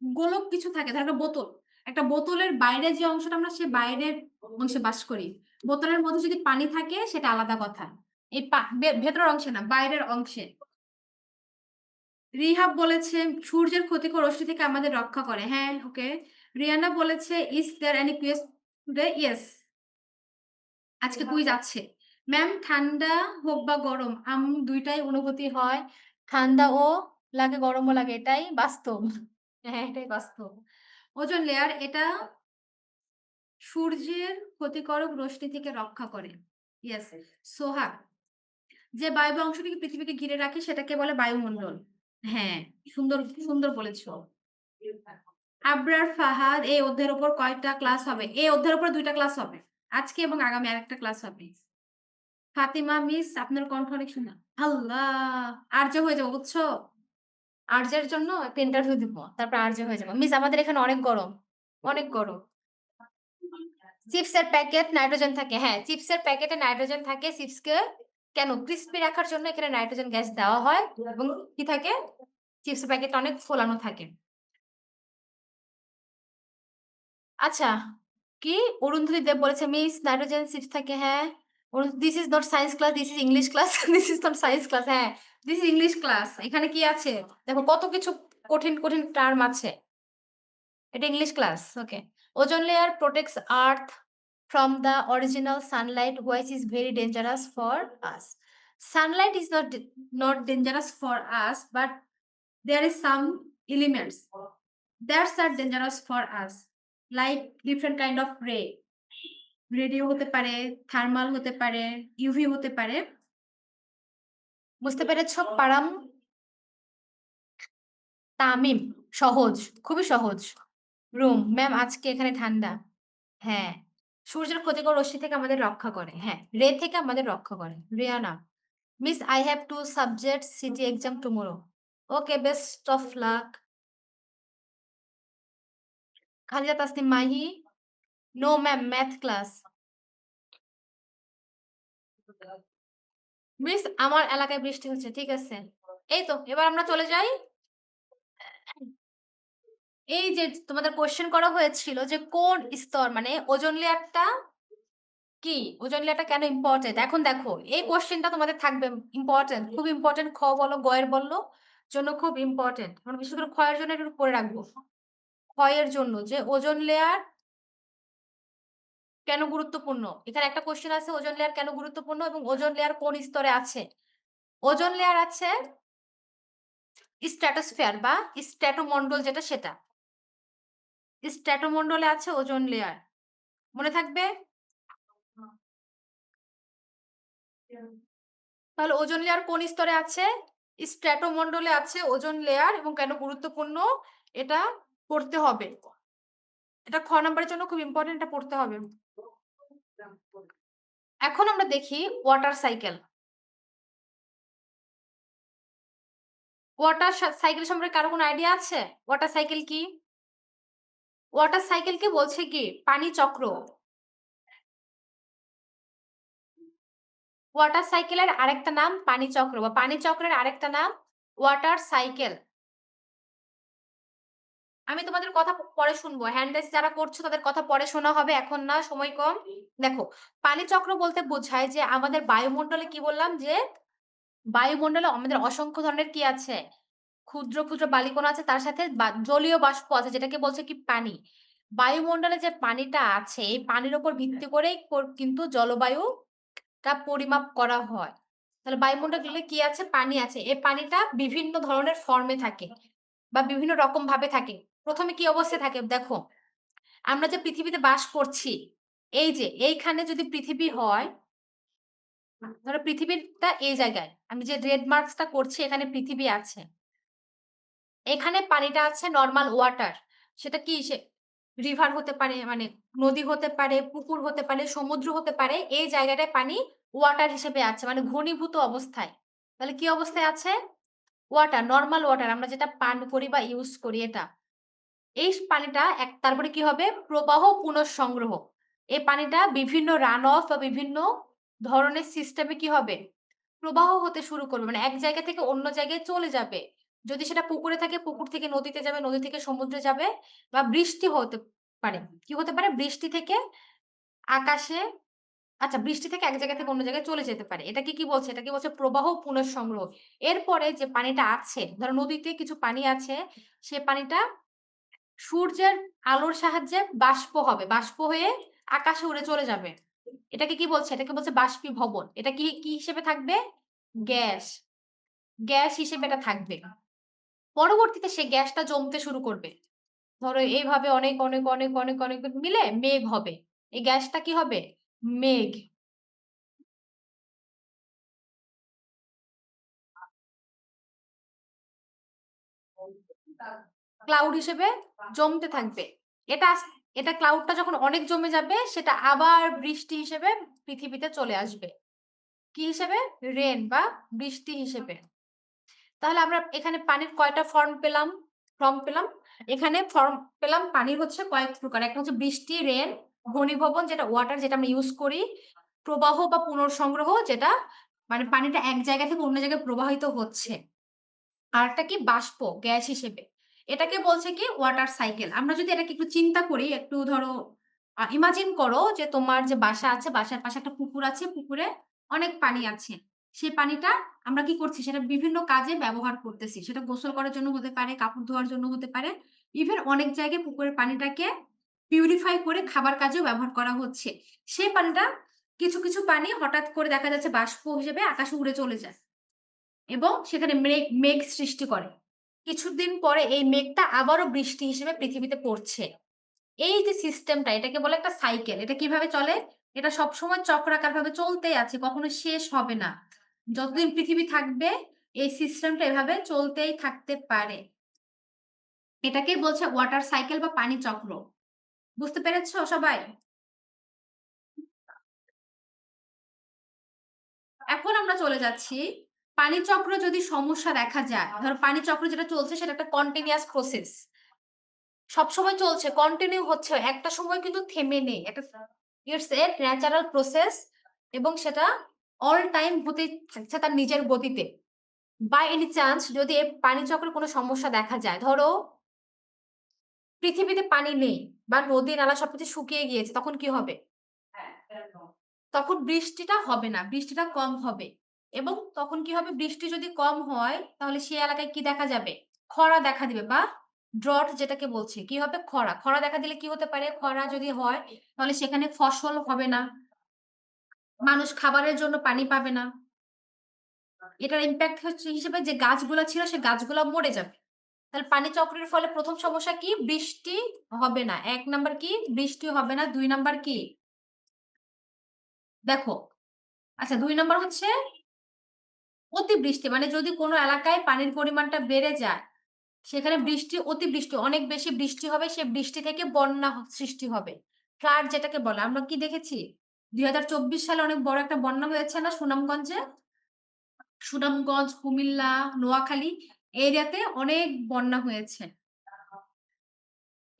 গোলক কিছু থাকে, ধরো একটা বোতল। একটা বোতলের বাইরে যে অংশটা আমরা সে বাইরের অংশে বাস করি। বোতলের মধ্যে যদি পানি থাকে সেটা আলাদা কথা। এই ভেতরের অংশে না, বাইরের অংশে। রিহাব বলেছে সূর্যের ক্ষতিকর রশ্মি থেকে আমাদের রক্ষা করে। হ্যাঁ, ওকে। রিয়ানা বলেছে is there any quiz today? Yes. আজকে কুইজ আছে। ম্যাম ঠান্ডা হোক বা গরম ২ টাই অনুভূতি হয়। ঠান্ডাও লাগে, গরমও লাগে। এটাই বাস্তব। হ্যাঁ, এটাই বাস্তব। ওজোন লেয়ার এটা সূর্যের ক্ষতিকারক রশ্মি থেকে রক্ষা করে। ইয়েস। সোহা যে বায়ু অংশটিকে পৃথিবীকে ঘিরে রাখে সেটাকে বলে বায়ুমণ্ডল। হ্যাঁ, সুন্দর, সুন্দর বলেছো। আবরার ফাহাদ এই অধ্যায়ের উপর কয়টা ক্লাস হবে? এই অধ্যায়ের উপর ২ টা ক্লাস হবে। আজকে এবং আগামী আরেকটা ক্লাস হবে। ফাতিমা মিস আপনার কণ্ঠ অনেক সুন্দর। আল্লাহ! আরজে হয়ে যাবো বুঝছো? আরজের জন্য একটা ইন্টারভিউ দিব। তারপর আরজে হয়ে যাবো। মিস আমাদের এখানে অনেক গরম। অনেক গরম। চিপসের প্যাকেট নাইট্রোজেন থাকে। হ্যাঁ, চিপসের প্যাকেটে নাইট্রোজেন থাকে। চিপসকে কেন ক্রিসপি রাখার জন্য এখানে নাইট্রোজেন গ্যাস দেওয়া হয় এবং কি থাকে? চিপসের প্যাকেটটা অনেক ফোলানো থাকে। আচ্ছা, কি? অরুন্ধতী দেব বলেছে, "মিস নাইট্রোজেন চিপস থাকে।" হ্যাঁ। "This is not science class, this is English class." "This is not science class." হ্যাঁ, "দিস ইস ইংলিশ ক্লাস।" এখানে কি আছে? দেখো কত কিছু কঠিন, কঠিন টার্ম আছে। এটা English class. Okay. Ozone layer protects Earth from the original sunlight which is very dangerous for us. Sunlight is not dangerous for us, but there is some elements that are dangerous for us, like different kind of ray. Radio হতে পারে, thermal হতে পারে, UV হতে পারে। বুঝতে পেরেছ পারাম? তামিম সহজ, খুবই সহজ। রুম ম্যাম আজকে এখানে ঠান্ডা। হ্যাঁ, সূর্যের ক্ষতিকর রশ্মি থেকে আমাদের রক্ষা করে। হ্যাঁ, রে থেকে আমাদের রক্ষা করে। Riyana miss I have 2 subjects CT exam tomorrow. Okay, best of luck. Khalida Tasnim Mahi no ma'am math class. Miss আমার এলাকায় বৃষ্টি হচ্ছে। ঠিক আছে। এই তো এবার আমরা চলে যাই। এই যে তোমাদের কোয়েশ্চেন করা হয়েছিল যে কোন স্তর মানে ওজোন লেয়ারটা কি? ওজোন লেয়ারটা কেন ইম্পোর্টেন্ট? এখন দেখো এই কোয়েশ্চেনটা তোমাদের থাকবে ইম্পোর্টেন্ট, খুব ইম্পোর্টেন্ট। খ বলো, গ এর বলো জন্য খুব ইম্পোর্টেন্ট। আমরা বিশেষ করে খ এর জন্য একটু পড়ে রাখবো। খ এর জন্য যে ওজোন লেয়ার কেন গুরুত্বপূর্ণ? এখানে একটা কোয়েশ্চেন আছে ওজোন লেয়ার কেন গুরুত্বপূর্ণ এবং ওজোন লেয়ার কোন স্তরে আছে? ওজোন লেয়ার আছে স্ট্র্যাটোস্ফিয়ার বা স্ট্র্যাটোমন্ডল যেটা সেটা। স্ট্র্যাটোমন্ডলে আছে ওজোন লেয়ার। মনে থাকবে? তাহলে ওজোন লেয়ার কোন স্তরে আছে? স্ট্র্যাটোমন্ডলে আছে ওজোন লেয়ার এবং কেন গুরুত্বপূর্ণ এটা পড়তে হবে। এটা খ নাম্বারের জন্য খুব ইম্পোর্টেন্ট, এটা পড়তে হবে। এখন আমরা দেখি ওয়াটার সাইকেল। ওয়াটার সাইকেল সম্পর্কে কারো কোনো আইডিয়া আছে? ওয়াটার সাইকেল কি? ওয়াটার সাইকেলকে বলছে কি পানি চক্র। ওয়াটার সাইকেলের আরেকটা নাম পানি চক্র বা পানি চক্রের আরেকটা নাম ওয়াটার সাইকেল। আমি তোমাদের কথা পরে শুনবো। হ্যান্ড রেইজ যারা করছো তাদের কথা পরে শোনা হবে। এখন না, সময় কম। দেখো, পানিচক্র বলতে বোঝায় যে আমাদের বায়ুমণ্ডলে কি বললাম যে বায়ুমণ্ডলে আমাদের অসংখ্য ধরনের কি আছে? ক্ষুদ্র, ক্ষুদ্র বালিকণা আছে তার সাথে জলীয় বাষ্প আছে যেটাকে বলছে কি পানি। বায়ুমণ্ডলে যে পানিটা আছে এই পানির উপর ভিত্তি করেই কিন্তু জলবায়ুটা পরিমাপ করা হয়। তাহলে বায়ুমণ্ডলে কি আছে? পানি আছে। এই পানিটা বিভিন্ন ধরনের ফর্মে থাকে বা বিভিন্ন রকম ভাবে থাকে। ১ম এ কি অবস্থায় থাকে? দেখো, আমরা যে পৃথিবীতে বাস করছি, এই যে এইখানে যদি পৃথিবী হয়, ধরো পৃথিবীটা এই জায়গায়। আমি যে রেড মার্কসটা করছি এখানে পৃথিবী আছে। এখানে পানিটা আছে নরমাল ওয়াটার। সেটা কি রিভার হতে পারে মানে নদী হতে পারে, পুকুর হতে পারে, সমুদ্র হতে পারে। এই জায়গাটায় পানি ওয়াটার হিসেবে আছে মানে ঘনীভূত অবস্থায়। তাহলে কি অবস্থায় আছে? ওয়াটার, নরমাল ওয়াটার আমরা যেটা পান করি বা ইউজ করি এটা। এই পানিটা তারপরে কি হবে? প্রবাহ পুনঃসংগ্রহ। এই পানিটা বিভিন্ন রান অফ বা বিভিন্ন ধরনের সিস্টেমে কি হবে? প্রবাহ হতে শুরু করবে। মানে এক জায়গা থেকে অন্য জায়গায় চলে যাবে। যদি সেটা পুকুরে থাকে, পুকুর থেকে নদীতে যাবে, নদী থেকে সমুদ্রে যাবে বা বৃষ্টি হতে পারে। কি হতে পারে? বৃষ্টি থেকে আকাশে আচ্ছা, বৃষ্টি থেকে এক জায়গা থেকে অন্য জায়গায় চলে যেতে পারে। এটাকে কি বলছে? এটাকে বলছে প্রবাহ পুনঃসংগ্রহ। এরপরে যে পানিটা আছে, ধরো নদীতে কিছু পানি আছে, সে পানিটা সূর্যের আলোর সাহায্যে বাষ্প হবে। বাষ্প হয়ে আকাশে উড়ে চলে যাবে। এটাকে কি বলছে? এটাকে বলছে বাষ্পীভবন। এটা কি হিসেবে থাকবে? গ্যাস। গ্যাস হিসেবে এটা থাকবে। পরবর্তীতে সে গ্যাসটা জমতে শুরু করবে। ধরো এইভাবে অনেক, অনেক, অনেক, অনেক, অনেক মিলে মেঘ হবে। এই গ্যাসটা কি হবে? মেঘ। ক্লাউড হিসেবে জমতে থাকবে। এটা এটা ক্লাউডটা যখন অনেক জমে যাবে সেটা আবার বৃষ্টি হিসেবে পৃথিবীতে চলে আসবে। কি হিসেবে? রেন বা বৃষ্টি হিসেবে। তাহলে আমরা এখানে পানির কয়টা ফর্ম পেলাম। এখানে ফর্ম পেলাম পানির হচ্ছে কয়েক প্রকার। একটা হচ্ছে বৃষ্টি, রেন, ঘনীভবন যেটা ওয়াটার যেটা আমরা ইউজ করি, প্রবাহ বা পুনর্সংগ্রহ যেটা মানে পানিটা এক জায়গা থেকে অন্য জায়গায় প্রবাহিত হচ্ছে। আরেকটা কি বাষ্প, গ্যাস হিসেবে। এটাকে বলছে কি ওয়াটার সাইকেল। আমরা যদি এটাকে একটু চিন্তা করি, একটু ধরো ইমাজিন করো যে তোমার যে বাসা আছে, বাসার পাশে একটা পুকুর আছে, পুকুরে অনেক পানি আছে। সেই পানিটা আমরা কি করছি? সেটা বিভিন্ন কাজে ব্যবহার করতেছি। সেটা গোসল করার জন্য হতে পারে, কাপড় ধোয়ার জন্য হতে পারে। ইভেন অনেক জায়গায় পুকুরের পানিটাকে পিউরিফাই করে খাবার কাজেও ব্যবহার করা হচ্ছে। সেই পানিটা কিছু পানি হঠাৎ করে দেখা যাচ্ছে বাষ্প হিসেবে আকাশে উড়ে চলে যায়। এবং সেখানে মেঘ সৃষ্টি করে। কিছুদিন পরে এই মেঘটা আবারও বৃষ্টি হিসেবে পৃথিবীতে পড়ছে। এই যে সিস্টেমটা এটাকে বলে একটা সাইকেল। এটা কিভাবে চলে? এটা সবসময় চক্রাকারভাবে চলতেই আছে। কখনো শেষ হবে না। যতদিন পৃথিবী থাকবে এই সিস্টেমটা এভাবে চলতেই থাকতে পারে। এটাকেই বলছে ওয়াটার সাইকেল বা পানি চক্র। বুঝতে পেরেছো সবাই? এখন আমরা চলে যাচ্ছি পানি চক্র যদি সমস্যা দেখা যায়। ধরো পানি চক্র যেটা চলছে সেটা একটা কন্টিনিউয়াস প্রসেস। সবসময় চলছে, কন্টিনিউ হচ্ছে। একটা সময় কিন্তু থেমে নেই। এটা ইটস এ ন্যাচারাল প্রসেস এবং সেটা অল টাইম হতেই থাকছে তার নিজের গতিতে। বাই এনি চান্স যদি এই পানি চক্রে কোনো সমস্যা দেখা যায়, ধরো পৃথিবীতে পানি নেই বা নদী নালা সবকিছু শুকিয়ে গিয়েছে, তখন কি হবে? তখন বৃষ্টিটা হবে না, বৃষ্টিটা কম হবে। এবং তখন কি হবে? বৃষ্টি যদি কম হয় তাহলে সেই এলাকায় কি দেখা যাবে? খরা দেখা দিবে বা ড্রট যেটাকে বলছি। কি হবে? খরা। খরা দেখা দিলে কি হতে পারে? খরা যদি হয় তাহলে সেখানে ফসল হবে না। মানুষ খাবারের জন্য পানি পাবে না। এটার ইমপ্যাক্ট হচ্ছে হিসেবে যে গাছগুলা ছিল সে গাছগুলা মরে যাবে। তাহলে পানি চক্রের ফলে ১ম সমস্যা কি? বৃষ্টি হবে না। ১ নাম্বার কি? বৃষ্টি হবে না। ২ নাম্বার কি? দেখো, আচ্ছা ২ নাম্বার হচ্ছে অতিবৃষ্টি। মানে যদি কোনো এলাকায় পানির পরিমাণটা বেড়ে যায়, সেখানে অতিবৃষ্টি অনেক বেশি বৃষ্টি হবে, সে বৃষ্টি থেকে বন্যা সৃষ্টি হবে। ফ্লাড যেটাকে বলে। আমরা কি দেখেছি? ২০২৪ সালে অনেক বড় একটা বন্যা হয়েছে না সুনামগঞ্জে? সুনামগঞ্জ, কুমিল্লা, নোয়াখালী এরিয়াতে অনেক বন্যা হয়েছে।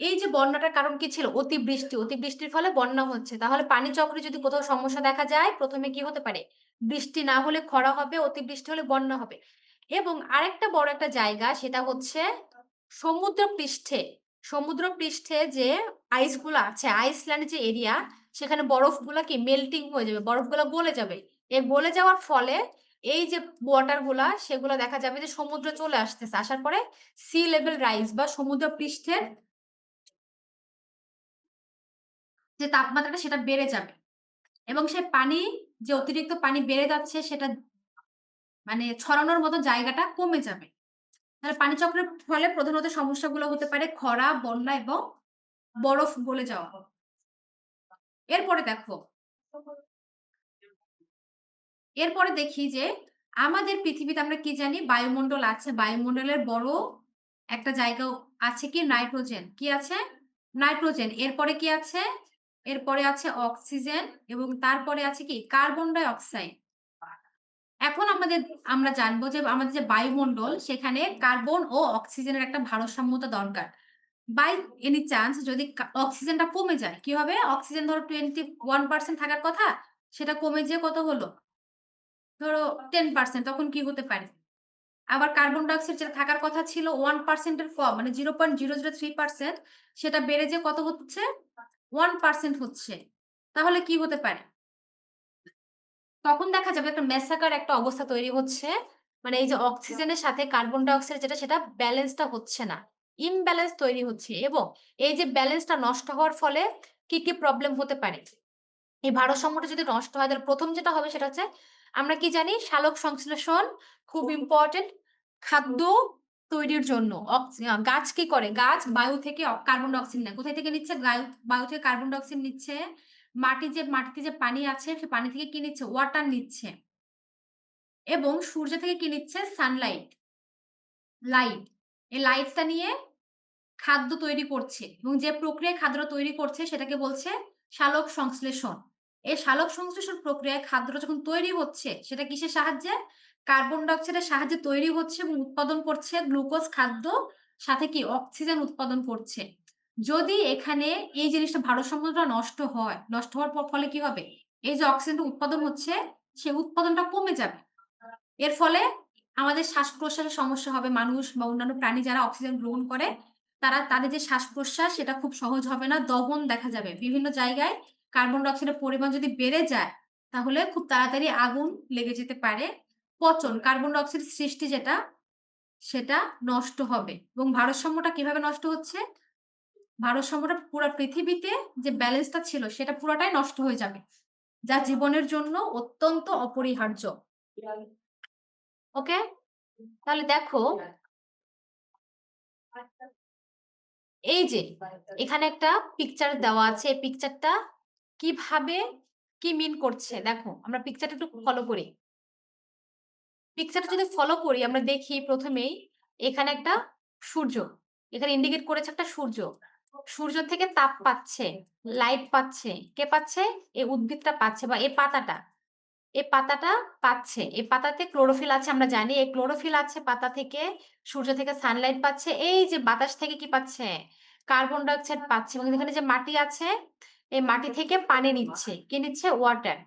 এই যে বন্যাটার কারণ কি ছিল? অতিবৃষ্টি। অতিবৃষ্টির ফলে বন্যা হচ্ছে। তাহলে পানি চক্রে যদি কোথাও সমস্যা দেখা যায়, ১ম এ কি হতে পারে? বৃষ্টি না হলে খরা হবে, অতিবৃষ্টি হলে বন্যা হবে। এবং আরেকটা বড় একটা জায়গা সেটা হচ্ছে সমুদ্রপৃষ্ঠে। সমুদ্রপৃষ্ঠে যে আইসগুলা আছে, আইসল্যান্ড যে এরিয়া, সেখানে বরফগুলা কি মেল্টিং হয়ে যাবে। বরফগুলা গলে যাবে। এই গলে যাওয়ার ফলে এই যে ওয়াটার গুলা সেগুলা দেখা যাবে যে সমুদ্রে চলে আসতেছে। আসার পরে সি লেভেল রাইজ বা সমুদ্রপৃষ্ঠের যে তাপমাত্রাটা সেটা বেড়ে যাবে এবং সে পানি যে অতিরিক্ত পানি বেড়ে যাচ্ছে সেটা মানে ছড়ানোর মতো জায়গাটা কমে যাবে। তাহলে পানি চক্রের ফলে প্রধানত সমস্যাগুলো হতে পারে খরা, বন্যা এবং বরফ গলে যাওয়া। এরপরে দেখো, এরপরে দেখি যে আমাদের পৃথিবীতে আমরা কি জানি? বায়ুমণ্ডল আছে। বায়ুমণ্ডলের বড় একটা জায়গা আছে কি? নাইট্রোজেন। কি আছে? নাইট্রোজেন। এরপরে কি আছে? এরপরে আছে অক্সিজেন এবং তারপরে আছে কি? Carbon die oxide. এখন আমরা জানবো যে আমাদের যে বায়ুমণ্ডল সেখানে কার্বন ও অক্সিজেনের একটা ভারসাম্যতা দরকার। বাই এনি চান্স যদি অক্সিজেনটা কমে যায়, কি হবে? অক্সিজেন ধরো 21% থাকার কথা, সেটা কমে যেয়ে কত হলো? ধরো 10% তখন কি হতে পারে? আবার কার্বন ডাই অক্সাইড যেটা থাকার কথা ছিল 1% এর কম মানে 0.003% সেটা বেড়ে যেয়ে কত হচ্ছে? 1% হচ্ছে। তাহলে কি হতে পারে? তখন দেখা যাবে একটা মেসাকার একটা অবস্থা তৈরি হচ্ছে। মানে এই যে অক্সিজেনের সাথে কার্বন ডাই অক্সাইড যেটা সেটা ব্যালেন্সটা হচ্ছে না। ইমব্যালেন্স তৈরি হচ্ছে এবং এই যে ব্যালেন্সটা নষ্ট হওয়ার ফলে কি প্রবলেম হতে পারে? এই ভারসাম্যটা যদি নষ্ট হয় তাহলে ১ম যেটা হবে সেটা হচ্ছে আমরা কি জানি সালোক সংশ্লেষণ খুব ইম্পোর্টেন্ট খাদ্য তৈরির জন্য। গাছ কি করে? গাছ বায়ু থেকে কার্বন ডাই অক্সাইড নেয়। কোথায় থেকে নিচ্ছে? বায়ু থেকে কার্বন ডাই অক্সাইড নিচ্ছে। মাটিতে যে পানি আছে সে পানি থেকে কি নিচ্ছে? ওয়াটার নিচ্ছে এবং সূর্য থেকে কি নিচ্ছে? Sunlight, light. এই লাইটটা নিয়ে খাদ্য তৈরি করছে এবং যে প্রক্রিয়ায় খাদ্যটা তৈরি করছে সেটাকে বলছে সালোক সংশ্লেষণ। এই সালোক সংশ্লেষণ প্রক্রিয়ায় খাদ্যটা যখন তৈরি হচ্ছে সেটা কিসের সাহায্যে? কার্বন ডাই অক্সাইডের সাহায্যে তৈরি হচ্ছে এবং উৎপাদন করছে গ্লুকোজ খাদ্য, সাথে কি অক্সিজেন উৎপাদন করছে। যদি এখানে এই জিনিসটা ভারসাম্যটা নষ্ট হয়, নষ্ট হওয়ার ফলে কি হবে? এই যে অক্সিজেনটা উৎপাদন হচ্ছে, সে উৎপাদনটা কমে যাবে। এর ফলে আমাদের শ্বাস-প্রশ্বাসের সমস্যা হবে। মানুষ বা অন্যান্য প্রাণী যারা অক্সিজেন গ্রহণ করে, তাদের যে শ্বাস-প্রশ্বাস সেটা খুব সহজ হবে না। দহন দেখা যাবে। বিভিন্ন জায়গায় কার্বন ডাই অক্সাইডের পরিমাণ যদি বেড়ে যায়, তাহলে খুব তাড়াতাড়ি আগুন লেগে যেতে পারে। পচন, কার্বন ডাই অক্সাইড সৃষ্টি যেটা, সেটা নষ্ট হবে এবং ভারসাম্যটা কিভাবে নষ্ট হচ্ছে? ভারসাম্যটা পুরা পৃথিবীতে যে ব্যালেন্সটা ছিল, সেটা পুরাটাই নষ্ট হয়ে যাবে। যা জীবনের জন্য অত্যন্ত অপরিহার্য। ওকে? তাহলে দেখো এই যে এখানে একটা পিকচার দেওয়া আছে। এই পিকচারটা কিভাবে কি মিন করছে দেখো। আমরা পিকচারটা একটু ফলো করি। পিকচারটা যদি ফলো করি আমরা দেখি ১ম এই এখানে একটা সূর্য। এখানে ইন্ডিকেট করেছে একটা সূর্য। সূর্য থেকে তাপ পাচ্ছে, লাইট পাচ্ছে। কে পাচ্ছে? এই উদ্ভিদটা পাচ্ছে বা এই পাতাটা। এই পাতাটা পাচ্ছে। এই পাতাতে ক্লোরোফিল আছে আমরা জানি। এই ক্লোরোফিল আছে পাতা থেকে, সূর্য থেকে সানলাইট পাচ্ছে। এই যে বাতাস থেকে কি পাচ্ছে? কার্বন ডাই অক্সাইড পাচ্ছে এবং এখানে যে মাটি আছে, এই মাটি থেকে পানি নিচ্ছে। কি নিচ্ছে? ওয়াটার।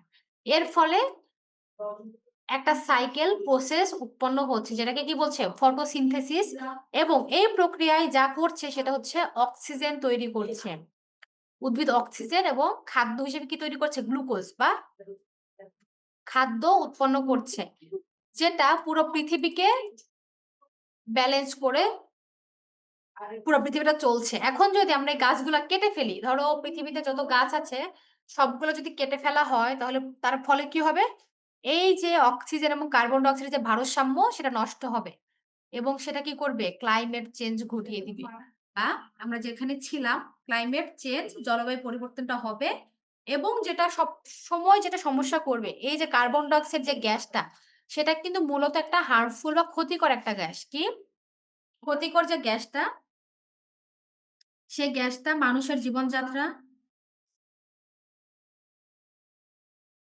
এর ফলে একটা সাইকেল প্রসেস উৎপন্ন হচ্ছে যেটাকে কি বলছে? ফটোসিনথেসিস এবং এই প্রক্রিয়ায় যা করছে সেটা হচ্ছে অক্সিজেন তৈরি করছে। উদ্ভিদ অক্সিজেন এবং খাদ্য হিসেবে কি তৈরি করছে? গ্লুকোজ বা খাদ্য উৎপন্ন করছে। যেটা পুরো পৃথিবীকে ব্যালেন্স করে পুরো পৃথিবীটা চলছে। এখন যদি আমরা এই গাছগুলা কেটে ফেলি, ধরো পৃথিবীতে যত গাছ আছে সবগুলো যদি কেটে ফেলা হয় তাহলে তার ফলে কি হবে? এই যে অক্সিজেন এবং কার্বন ডাই অক্সাইডের যে ভারসাম্য সেটা নষ্ট হবে এবং সেটা কি করবে? ক্লাইমেট চেঞ্জ ঘটিয়ে দিবে। বা আমরা যেখানে ছিলাম ক্লাইমেট চেঞ্জ জলবায়ু পরিবর্তনটা হবে এবং যেটা সবসময় যেটা সমস্যা করবে এই যে কার্বন ডাই অক্সাইড যে গ্যাসটা সেটা কিন্তু মূলত একটা হার্মফুল বা ক্ষতিকর একটা গ্যাস। কি? ক্ষতিকর যে গ্যাসটা, সে গ্যাসটা মানুষের জীবনযাত্রা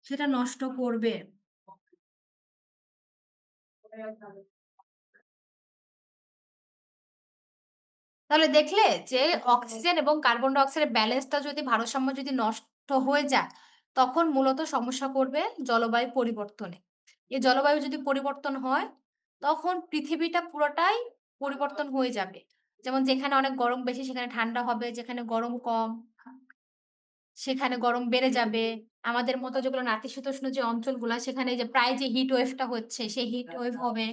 সেটা নষ্ট করবে। তাহলে দেখলে যে অক্সিজেন এবং কার্বন ডাই অক্সাইডের ব্যালেন্সটা যদি ভারসাম্য যদি নষ্ট হয়ে যায়, তখন মূলত সমস্যা করবে জলবায়ু পরিবর্তনে। এই জলবায়ু যদি পরিবর্তন হয়, তখন পৃথিবীটা পুরোটাই পরিবর্তন হয়ে যাবে। যেমন যেখানে অনেক গরম বেশি সেখানে ঠান্ডা হবে, যেখানে গরম কম সেখানে গরম বেড়ে যাবে। আমাদের মতো যেগুলো নাতিশীতোষ্ণ যে অঞ্চলগুলা সেখানে যে প্রায় যে হিট ওয়েভ টা হচ্ছে সেই হিট ওয়েভ হবে।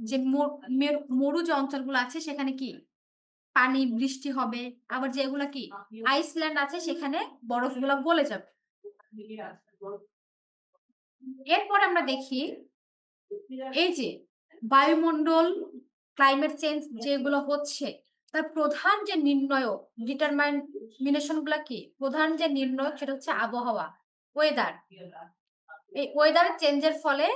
যে মরু যে অঞ্চলগুলো আছে সেখানে কি পানি বৃষ্টি হবে। আবার যেগুলা কি আইসল্যান্ড আছে সেখানে বরফগুলা গলে যাবে। এরপরে আমরা দেখি এই যে বায়ুমণ্ডল ক্লাইমেট চেঞ্জ যেগুলো হচ্ছে তার প্রধান যে নির্ণায়ক ডিটারমিনেশন গুলা কি? প্রধান যে নির্ণায়ক সেটা হচ্ছে আবহাওয়া, ওয়েদার। এই ওয়েদার চেঞ্জ এর ফলে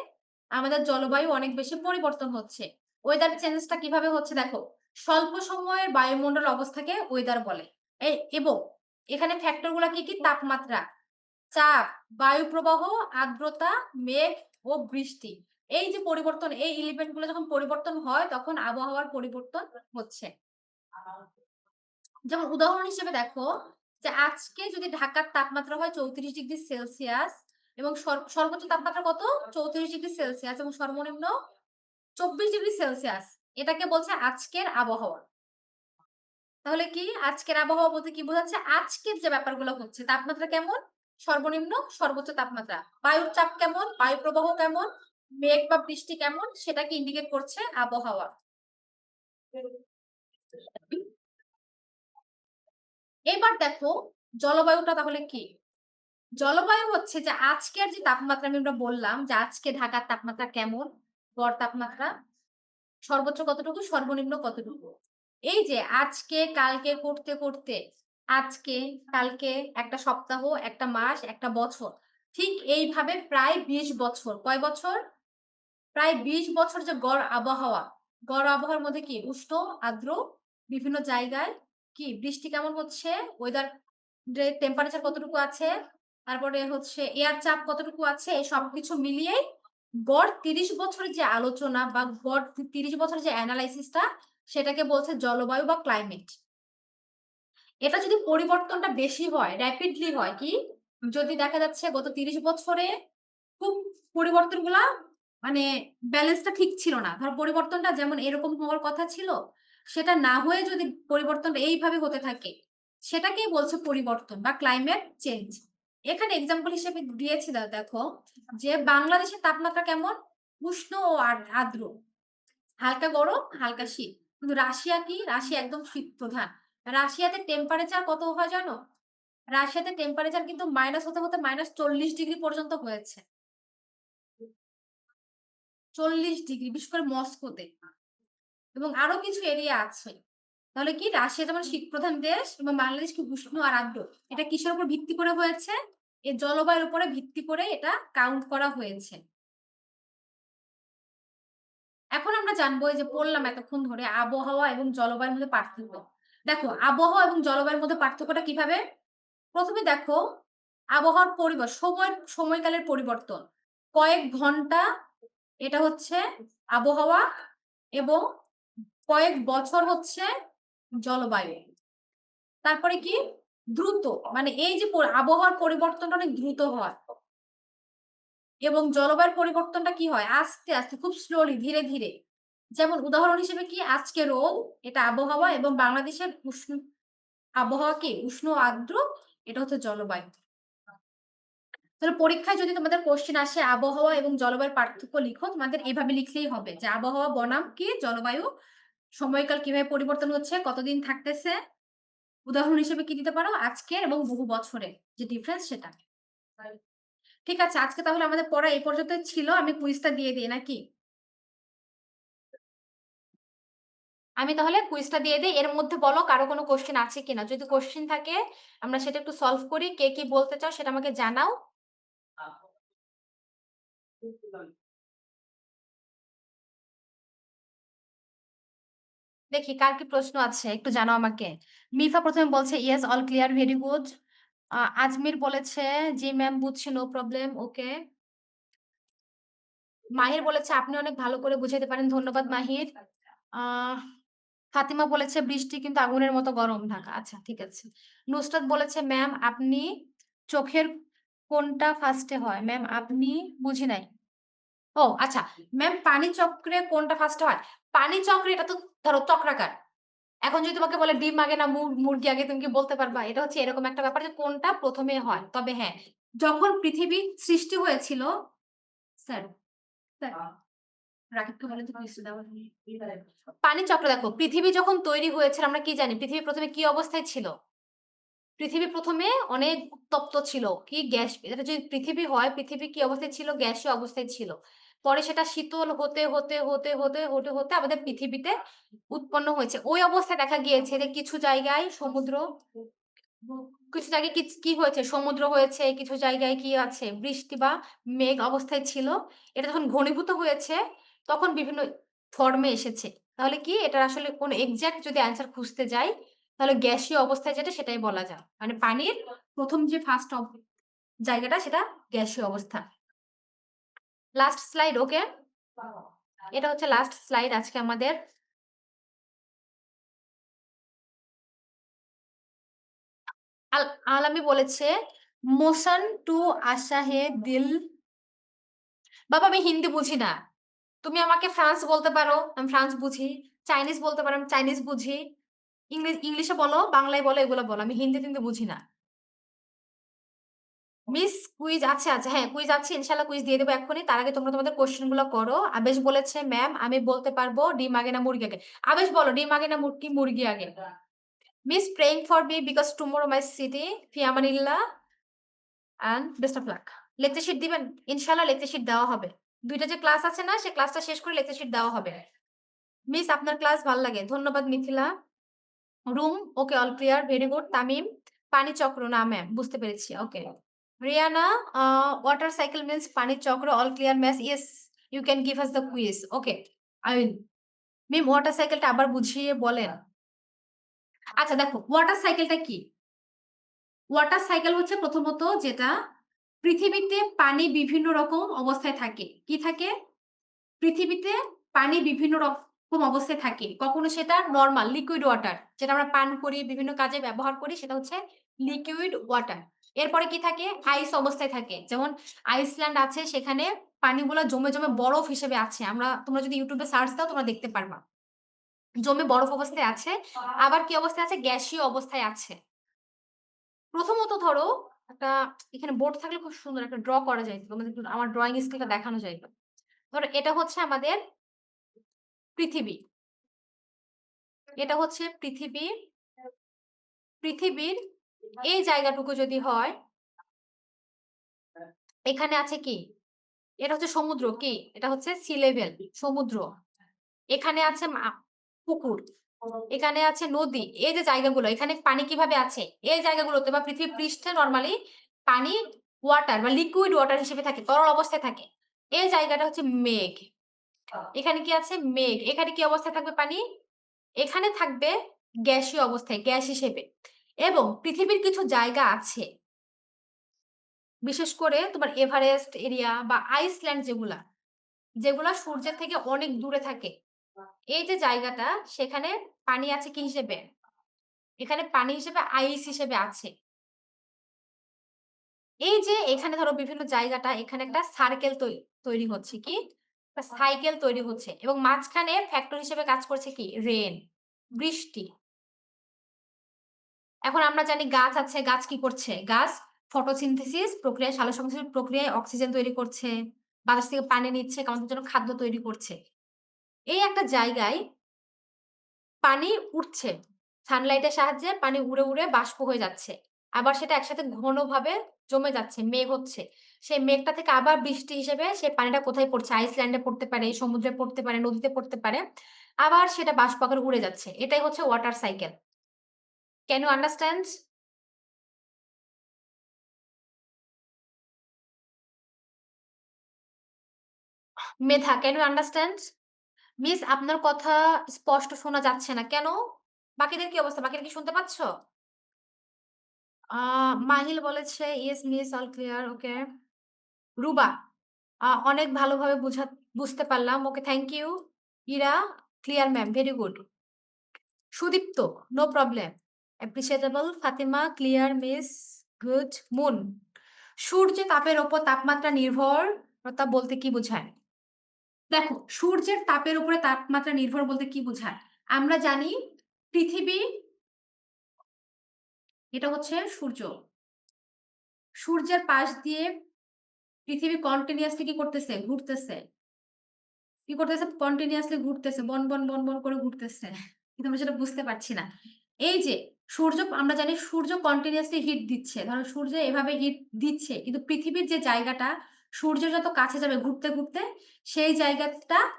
আমাদের জলবায়ু অনেক বেশি পরিবর্তন হচ্ছে। ওয়েদার চেঞ্জটা কিভাবে হচ্ছে দেখো। স্বল্প সময়ের বায়ুমণ্ডল অবস্থাকে ওয়েদার বলে। এবং এখানে ফ্যাক্টর গুলা কি? তাপমাত্রা, চাপ, বায়ু প্রবাহ, আর্দ্রতা, মেঘ ও বৃষ্টি। এই যে পরিবর্তন এই এলিমেন্ট গুলো যখন পরিবর্তন হয় তখন আবহাওয়ার পরিবর্তন হচ্ছে। যেমন উদাহরণ হিসেবে দেখো যে আজকে যদি ঢাকার তাপমাত্রা হয় 34°C এবং সর্বোচ্চ তাপমাত্রা কত? 34°C এবং সর্বনিম্ন 24°C। এটাকে বলছে আজকের আবহাওয়া। তাহলে কি আজকের আবহাওয়া বলতে কি বোঝাচ্ছে? আজকের যে ব্যাপারগুলো হচ্ছে, তাপমাত্রা কেমন? সর্বনিম্ন, সর্বোচ্চ তাপমাত্রা। বায়ুর চাপ কেমন? বায়ু প্রবাহ কেমন? মেঘ বা বৃষ্টি কেমন? সেটাকে ইন্ডিকেট করছে আবহাওয়া। এবার দেখো জলবায়ুটা তাহলে কি? জলবায়ু হচ্ছে যে আজকের যে তাপমাত্রা আমরা বললাম যে আজকে ঢাকার তাপমাত্রা কেমন? গড় তাপমাত্রা সর্বোচ্চ কতটুকু? সর্বনিম্ন কতটুকু? এই যে আজকে কালকে করতে, করতে আজকে, কালকে একটা সপ্তাহ, একটা মাস, একটা বছর। ঠিক এইভাবে প্রায় ২০ বছর। কয় বছর? প্রায় ২০ বছর যে গড় আবহাওয়ার মধ্যে কি উষ্ণ, আর্দ্র, বিভিন্ন জায়গায় কি বৃষ্টি কেমন হচ্ছে, ওয়েদার টেম্পারেচার কতটুকু আছে, তারপরে হচ্ছে এয়ার চাপ কতটুকু আছে, এই সবকিছু মিলিয়েই গড় ৩০ বছরের যে আলোচনা বা গড় ৩০ বছরের যে এনালাইসিস টা সেটাকে বলছে জলবায়ু বা ক্লাইমেট। এটা যদি পরিবর্তনটা বেশি হয়, র‍্যাপিডলি হয় কি? যদি দেখা যাচ্ছে গত ৩০ বছরে খুব পরিবর্তনগুলা মানে ব্যালেন্সটা ঠিক ছিল না। ধরো পরিবর্তনটা যেমন এরকম হওয়ার কথা ছিল, সেটা না হয়ে যদি পরিবর্তনটা এইভাবে হতে থাকে, সেটাকেই বলছে পরিবর্তন বা ক্লাইমেট চেঞ্জ। এখানে এক্সাম্পল হিসেবে দিয়েছি দেখো যে বাংলাদেশের তাপমাত্রা কেমন? উষ্ণ ও আর্দ্র। হালকা গরম, হালকা শীত। কিন্তু রাশিয়া কি? রাশিয়া একদম শীত প্রধান। রাশিয়াতে টেম্পারেচার কত হয় জানো? রাশিয়াতে টেম্পারেচার কিন্তু মাইনাস হতে, হতে -40° পর্যন্ত হয়েছে। 40°, বিশেষ করে মস্কোতে। এবং আরো কিছু এরিয়া আছে। তাহলে কি রাশিয়া যেমন শীতপ্রধান দেশ এবং বাংলাদেশ কি উষ্ণ আর আর্দ্র। এটা কিসের উপর ভিত্তি করে হয়েছে? এই জলবায়ুর উপরে ভিত্তি করে এটা কাউন্ট করা হয়েছে। এখন আমরা জানবো এই যে পড়লাম এতক্ষণ ধরে আবহাওয়া এবং জলবায়ুর মধ্যে পার্থক্য। দেখো আবহাওয়া এবং জলবায়ুর মধ্যে পার্থক্যটা কিভাবে? ১ম এ দেখো আবহাওয়ার সময়কালের পরিবর্তন। কয়েক ঘন্টা এটা হচ্ছে আবহাওয়া এবং কয়েক বছর হচ্ছে জলবায়ু। তারপরে কি? দ্রুত মানে এই যে আবহাওয়ার পরিবর্তনটা অনেক দ্রুত হয় এবং জলবায়ুর পরিবর্তনটা কি হয়? আস্তে, আস্তে খুব স্লোলি ধীরে, ধীরে। যেমন উদাহরণ হিসেবে কি আজকে রোদ, এটা আবহাওয়া এবং বাংলাদেশের আবহাওয়া কি? উষ্ণ আর্দ্র, এটা হচ্ছে জলবায়ু। তাহলে পরীক্ষায় যদি তোমাদের কোয়েশ্চেন আসে আবহাওয়া এবং জলবায়ুর পার্থক্য লিখো, তোমাদের এভাবে লিখলেই হবে যে আবহাওয়া বনাম কি? জলবায়ু। সময়কাল কিভাবে পরিবর্তন হচ্ছে, কতদিন থাকতেছে। উদাহরণ হিসেবে কি দিতে পারো? আজকের এবং বহু বছরের যে ডিফারেন্স সেটা। ঠিক আছে, আজকে তাহলে আমাদের পড়া এই পর্যন্তই ছিল। আমি কুইজটা দিয়ে দেই নাকি? আমি তাহলে কুইজটা দিয়ে দেই। এর মধ্যে বলো কারো কোনো কোয়েশ্চেন আছে কিনা? যদি কোয়েশ্চেন থাকে আমরা সেটা একটু সলভ করি। কে কি বলতে চাও সেটা আমাকে জানাও। দেখি কার কি প্রশ্ন আছে একটু জানাও আমাকে। মিফা ১ম এ বলছে, "yes, all clear, very good." Ajmer বলেছে, "জি ম্যাম বুঝছি, নো প্রবলেম, ওকে।" মাহির বলেছে, "আপনি অনেক ভালো করে বুঝাইতে পারেন। ধন্যবাদ মাহির।" আহ ফাতিমা বলেছে, "বৃষ্টি কিন্তু আগুনের মতো গরম ঢাকা।" আচ্ছা ঠিক আছে। নুসরাত বলেছে, "ম্যাম আপনি চোখের কোনটা ফার্স্টে হয়?" ম্যাম আপনি বুঝি নাই। ও আচ্ছা, ম্যাম পানি চক্রে কোনটা ফার্স্টে হয়? পানি চক্রে এটা তো ধরো চক্রাকার। এখন যদি তোমাকে বলে ডিম আগে না মুরগি আগে তুমি কি বলতে পারবা? এটা হচ্ছে এরকম একটা ব্যাপার যে কোনটা ১ম এ হয়। তবে হ্যাঁ, যখন পৃথিবী সৃষ্টি হয়েছিল স্যার, স্যার রাকিবকে বলেন তো কুইজটা দেওয়ার জন্য। পানি চক্র দেখো, পৃথিবী যখন তৈরি হয়েছিল আমরা কি জানি? পৃথিবী ১ম এ কি অবস্থায় ছিল? পৃথিবী ১ম এ অনেক উত্তপ্ত ছিল। কি গ্যাস, এটা যদি পৃথিবী হয়, পৃথিবী কি অবস্থায় ছিল? গ্যাসীয় অবস্থায় ছিল। পরে সেটা শীতল হতে আমাদের পৃথিবীতে উৎপন্ন হয়েছে। ওই অবস্থায় দেখা গিয়েছে যে কিছু জায়গায় সমুদ্র, কিছু জায়গায় কি হয়েছে? সমুদ্র হয়েছে, কিছু জায়গায় কি আছে? বৃষ্টি বা মেঘ অবস্থায় ছিল। এটা যখন ঘনীভূত হয়েছে, তখন বিভিন্ন ফর্মে এসেছে। তাহলে কি এটার আসলে কোন এক্সাক্ট যদি অ্যান্সার খুঁজতে যাই, তাহলে গ্যাসীয় অবস্থায় যেটা সেটাই বলা যায়। মানে পানির ১ম যে ফার্স্ট জায়গাটা সেটা গ্যাসীয় অবস্থা। লাস্ট স্লাইড, ওকে? এটা হচ্ছে লাস্ট স্লাইড আজকে আমাদের। আল আলামি বলেছে, "মোশন টু আশা হে দিল।" বাবা আমি হিন্দি বুঝি না। তুমি আমাকে ফ্রান্স বলতে পারো, আমি ফ্রান্স বুঝি। চাইনিজ বলতে পারো, আমি চাইনিজ বুঝি। ইংলিশে বলো, বাংলায় বলো, এগুলো বলো। আমি হিন্দি-টিন্দি বুঝি না। মিস কুইজ আছে, আছে। হ্যাঁ, কুইজ আছে। ইনশাআল্লাহ কুইজ দিয়ে দেব এক্ষুনি। তার আগে তোমরা তোমাদের কোয়েশ্চেন গুলো করো। আবেশ বলেছে, "ম্যাম আমি বলতে পারবো ডিম আগে না মুরগি আগে?" আবেশ বলো ডিম আগে না মুরগি আগে? Miss praying for me because tomorrow my city ফি আমানিল্লাহ and best of luck. Lecture sheet দিবেন? ইনশাআল্লাহ লেকচার শিট দেওয়া হবে। ২ টা যে ক্লাস আছে না, সে ক্লাসটা শেষ করে লেকচার শিট দেওয়া হবে। মিস আপনার ক্লাস ভাল লাগে। ধন্যবাদ Mithila. Room okay all clear very good. Tamim পানি চক্র না ম্যাম বুঝতে পেরেছি। Okay. Riyana water cycle means পানির চক্র all clear ma'am yes you can give us the quiz. Okay I will. Mim water সাইকেলটা আবার বুঝিয়ে বলেন। আচ্ছা দেখো ওয়াটার সাইকেলটা কি? ওয়াটার সাইকেল হচ্ছে প্রথমত যেটা পৃথিবীতে পানি বিভিন্ন রকম অবস্থায় থাকে। কি থাকে? পৃথিবীতে পানি বিভিন্ন রকম অবস্থায় থাকে। কখনো সেটা নরমাল লিকুইড ওয়াটার যেটা আমরা পান করি, বিভিন্ন কাজে ব্যবহার করি সেটা হচ্ছে লিকুইড ওয়াটার। এরপরে কি থাকে? আইস অবস্থায় থাকে। যেমন আইসল্যান্ড আছে সেখানে পানিগুলা জমে বরফ হিসেবে আছে। তোমরা যদি YouTube এ সার্চ দাও তোমরা দেখতে পারবা। জমে বরফ অবস্থায় আছে। আবার কি অবস্থায় আছে? গ্যাসীয় অবস্থায় আছে। প্রথমত ধরো একটা এখানে বোর্ড থাকলে খুব সুন্দর একটা ড্র করা যাইত। তোমাদের একটু আমার ড্রইং স্কিলটা দেখানো যাইত। ধরো এটা হচ্ছে আমাদের পৃথিবী। এটা হচ্ছে পৃথিবী। পৃথিবীর এই জায়গাটুকু যদি হয়, এখানে আছে কি? এটা হচ্ছে সমুদ্র কি? এটা হচ্ছে সি লেভেল সমুদ্র। এখানে আছে পুকুর। এখানে আছে নদী। এই যে জায়গাগুলো এখানে পানি কিভাবে আছে? এই জায়গাগুলোতে বা পৃথিবীর পৃষ্ঠে নরমালি পানি ওয়াটার বা লিকুইড ওয়াটার হিসেবে থাকে, তরল অবস্থায় থাকে। এই জায়গাটা হচ্ছে মেঘ। এখানে কি আছে? মেঘ। এখানে কি অবস্থায় থাকবে পানি? এখানে থাকবে গ্যাসীয় অবস্থায়, গ্যাস হিসেবে। এবং পৃথিবীর কিছু জায়গা আছে, বিশেষ করে তোমার এভারেস্ট এরিয়া বা আইসল্যান্ড যেগুলা সূর্যের থেকে অনেক দূরে থাকে। এই যে জায়গাটা সেখানে পানি আছে কি হিসেবে? এখানে পানি হিসেবে আইস হিসেবে আছে। এই যে এখানে ধরো বিভিন্ন জায়গাটা এখানে একটা সার্কেল তৈরি হচ্ছে কি? একটা সাইকেল তৈরি হচ্ছে এবং মাঝখানে ফ্যাক্টর হিসেবে কাজ করছে কি? রেন, বৃষ্টি। এখন আমরা জানি গাছ আছে, গাছ কি করছে? গাছ ফটোসিনথেসিস প্রক্রিয়ায় সালোকসংশ্লেষণ প্রক্রিয়ায় অক্সিজেন তৈরি করছে। বাতাস থেকে পানি নিচ্ছে, আমাদের জন্য খাদ্য তৈরি করছে। এই একটা জায়গায় পানি উঠছে। সানলাইটের সাহায্যে পানি উড়ে বাষ্প হয়ে যাচ্ছে। আবার সেটা একসাথে ঘনভাবে জমে যাচ্ছে, মেঘ হচ্ছে। সেই মেঘটা থেকে আবার বৃষ্টি হিসেবে সেই পানিটা কোথায় পড়ছে? আইসল্যান্ডে পড়তে পারে, সমুদ্রে পড়তে পারে, নদীতে পড়তে পারে। আবার সেটা বাষ্প আকারে উড়ে যাচ্ছে। এটাই হচ্ছে water cycle. Can you understand? Medha, can you understand? Miss আপনার কথা স্পষ্ট শোনা যাচ্ছে না। কেন? বাকিদের কি অবস্থা? বাকিরা কি শুনতে পাচ্ছ? আ মাহিল বলেছে, "yes miss all clear." Okay. Ruba, অনেক ভালোভাবে বুঝতে পারলাম। Okay, thank you. Ira, clear ma'am, very good. Sudipta, no problem. Appreciatable. Fatima, clear miss, good. Moon, সূর্যের তাপের উপর তাপমাত্রা নির্ভরতা বলতে কি বোঝায়? দেখো, সূর্যের তাপের উপরে তাপমাত্রা নির্ভর বলতে কি বোঝায়? আমরা জানি পৃথিবী এটা হচ্ছে সূর্য। সূর্যের পাশ দিয়ে পৃথিবী কন্টিনিউয়াসলি কি করতেছে? ঘুরতেছে। কি করতেছে? কন্টিনিউয়াসলি ঘুরতেছে। বন করে ঘুরতেছে। কিন্তু আমরা সেটা বুঝতে পারছি না। এই যে আমরা জানি সূর্য কন্টিনিউয়াসলি হিট দিচ্ছে। ধরো সূর্য এভাবে হিট দিচ্ছে। কিন্তু পৃথিবীর যে জায়গাটা সূর্যের যত কাছে যাবে ঘুরতে সেই জায়গাটা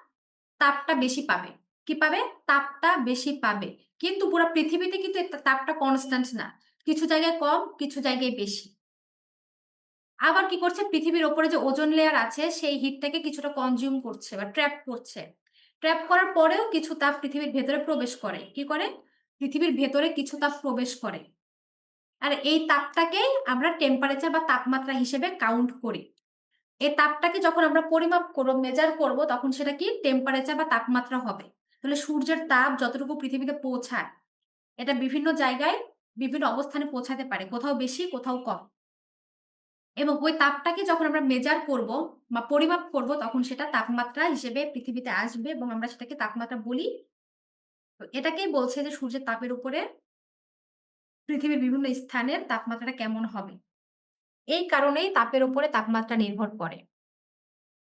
তাপটা বেশি পাবে। কি পাবে? তাপটা বেশি পাবে। কিন্তু পুরা পৃথিবীতে কিন্তু তাপটা কনস্ট্যান্ট না। কিছু জায়গায় কম, কিছু জায়গায় বেশি। আবার কি করছে? পৃথিবীর উপরে যে ওজোন লেয়ার আছে সেই হিটটাকে কিছুটা কনজিউম করছে বা ট্র্যাপ করছে। ট্র্যাপ করার পরেও কিছু তাপ পৃথিবীর ভেতরে প্রবেশ করে। কি করে? পৃথিবীর ভেতরে কিছু তাপ প্রবেশ করে। আর এই তাপটাকেই আমরা টেম্পারেচার বা তাপমাত্রা হিসেবে কাউন্ট করি। এই তাপটাকে যখন আমরা পরিমাপ করব, মেজার করব তখন সেটা কি? টেম্পারেচার বা তাপমাত্রা হবে। তাহলে সূর্যের তাপ যতটুকু পৃথিবীতে পৌঁছায়, এটা বিভিন্ন জায়গায় বিভিন্ন অবস্থানে পৌঁছাতে পারে। কোথাও বেশি, কোথাও কম। এবং ওই তাপটাকে যখন আমরা মেজার করব বা পরিমাপ করব তখন সেটা তাপমাত্রা হিসেবে পৃথিবীতে আসবে এবং আমরা সেটাকে তাপমাত্রা বলি। তো এটাকেই বলছে যে সূর্যের তাপের উপরে পৃথিবীর বিভিন্ন স্থানের তাপমাত্রাটা কেমন হবে। এই কারণেই তাপের উপরে তাপমাত্রা নির্ভর করে।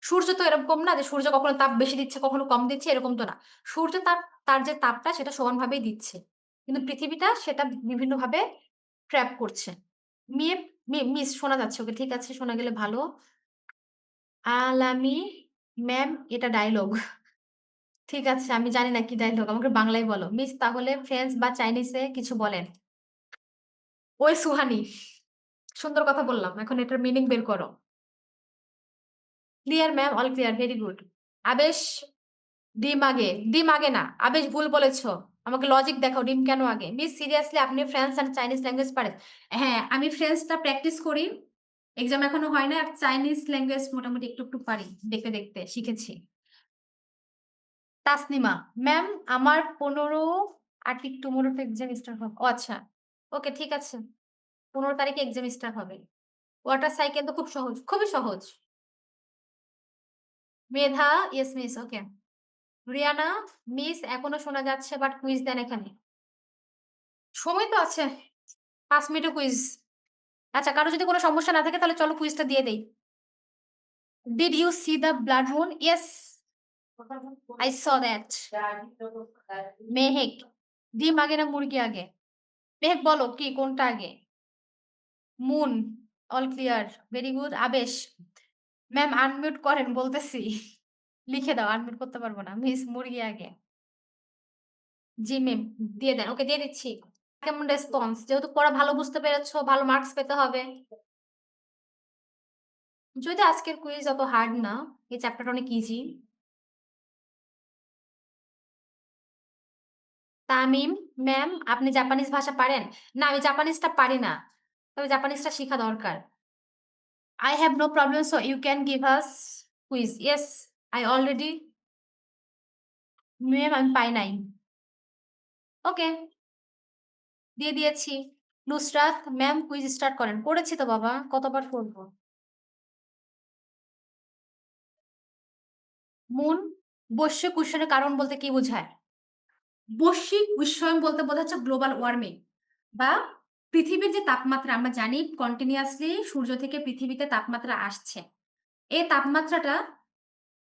সূর্য তো এরকম না যে সূর্য কখনো তাপ বেশি দিচ্ছে, কখনো কম দিচ্ছে এরকম তো না। সূর্য তার যে তাপটা সেটা সমানভাবেই দিচ্ছে। কিন্তু পৃথিবীটা সেটা বিভিন্নভাবে ট্র্যাপ করছে। মিয়ে মিস শোনা যাচ্ছে ওকে ঠিক আছে শোনা গেলে ভালো। আলামি ম্যাম এটা ডায়ালগ। ঠিক আছে আমি জানি না কি ডায়ালগ আমাকে বাংলায় বলো। মিস তাহলে ফ্রেঞ্চ বা চাইনিজে কিছু বলেন। ওই সুহানি। সুন্দর কথা বললাম। এখন এটার মিনিং বের করো। Clear ma'am, all clear, very good. Abesh ডিম আগে, ডিম আগে না। আবেশ ভুল বলেছ। আমাকে লজিক দেখাও ডিম কেন আগে? মিস সিরিয়াসলি আপনি ফ্রেঞ্চ অ্যান্ড চাইনিজ ল্যাঙ্গুয়েজ পারেন? হ্যাঁ, আমি ফ্রেঞ্চটা প্র্যাকটিস করি। এক্সাম এখনো হয় না। আর চাইনিজ ল্যাঙ্গুয়েজ মোটামুটি একটু পারি। দেখতে, দেখতে শিখেছি। তাসনিমা, ম্যাম আমার ১৫ আর ঠিক টুমরো তো এক্সাম স্টার্ট হবে। ও আচ্ছা। ওকে ঠিক আছে। ১৫ তারিখে এক্সাম স্টার্ট হবে। ওয়াটার সাইকেল তো খুব সহজ, খুবই সহজ। মেধা, ইয়েস মিস, ওকে। রিয়ানা, মিস এখনো শোনা যাচ্ছে বাট কুইজ দেন এখানে। সময় তো আছে। ৫ মিনিটের কুইজ। আচ্ছা কারো যদি কোনো সমস্যা না থাকে তাহলে চলো কুইজটা দিয়ে দেই। Did you see the blood moon? Yes, I saw that. Mehek, ডিম আগে না মুরগি আগে? মেহেক বলো কি কোনটা আগে? Moon, all clear, very good. Abesh, ma'am unmute করেন বলতেছি। লিখে দাও, আনমিউট করতে পারবো না। মিস মুরগি আগে। জি ম্যাম, দিয়ে দেন। ওকে দিয়ে দিচ্ছি। কেমন রেসপন্স? যেহেতু পড়া ভালো বুঝতে পেরেছো, ভালো মার্কস পেতে হবে। যদি আজকের কুইজ অত হার্ড না, এই চ্যাপ্টারটা অনেক ইজি। তামিম, ম্যাম আপনি জাপানিজ ভাষা পারেন? না আমি জাপানিজটা পারি না। তবে জাপানিজটা শিখা দরকার। I have no problem so you can give us quiz. Yes, I already ma'am আমি পাই নাই। ওকে, দিয়ে দিয়েছি। নুসরাত, ম্যাম কুইজ স্টার্ট করেন। করেছি তো বাবা, কতবার করব? মুন, বৈশ্বিক উষ্ণায়নের কারণ বলতে কি বোঝায়? বৈশ্বিক উষ্ণায়ন বলতে বোঝাচ্ছে গ্লোবাল ওয়ার্মিং বা পৃথিবীর যে তাপমাত্রা আমরা জানি কন্টিনিউয়াসলি সূর্য থেকে পৃথিবীতে তাপমাত্রা আসছে। এই তাপমাত্রাটা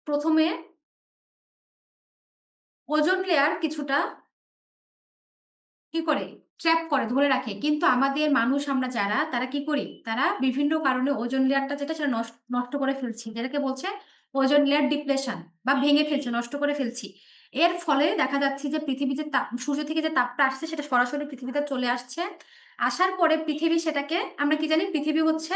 ১ম এ ওজোন লেয়ার কিছুটা কি করে? ট্র্যাপ করে, ধরে রাখে। কিন্তু আমাদের মানুষ আমরা যারা, তারা কি করি? তারা বিভিন্ন কারণে ওজোন লেয়ারটা যেটা সেটা নষ্ট করে ফেলছি। যেটাকে বলছে ওজোন লেয়ার ডিপ্লেশন বা ভেঙে ফেলছি, নষ্ট করে ফেলছি। এর ফলে দেখা যাচ্ছে যে পৃথিবীর যে তাপ সূর্য থেকে যে তাপটা আসছে সেটা সরাসরি পৃথিবীতে চলে আসছে। আসার পরে পৃথিবী সেটাকে আমরা কি জানি? পৃথিবী হচ্ছে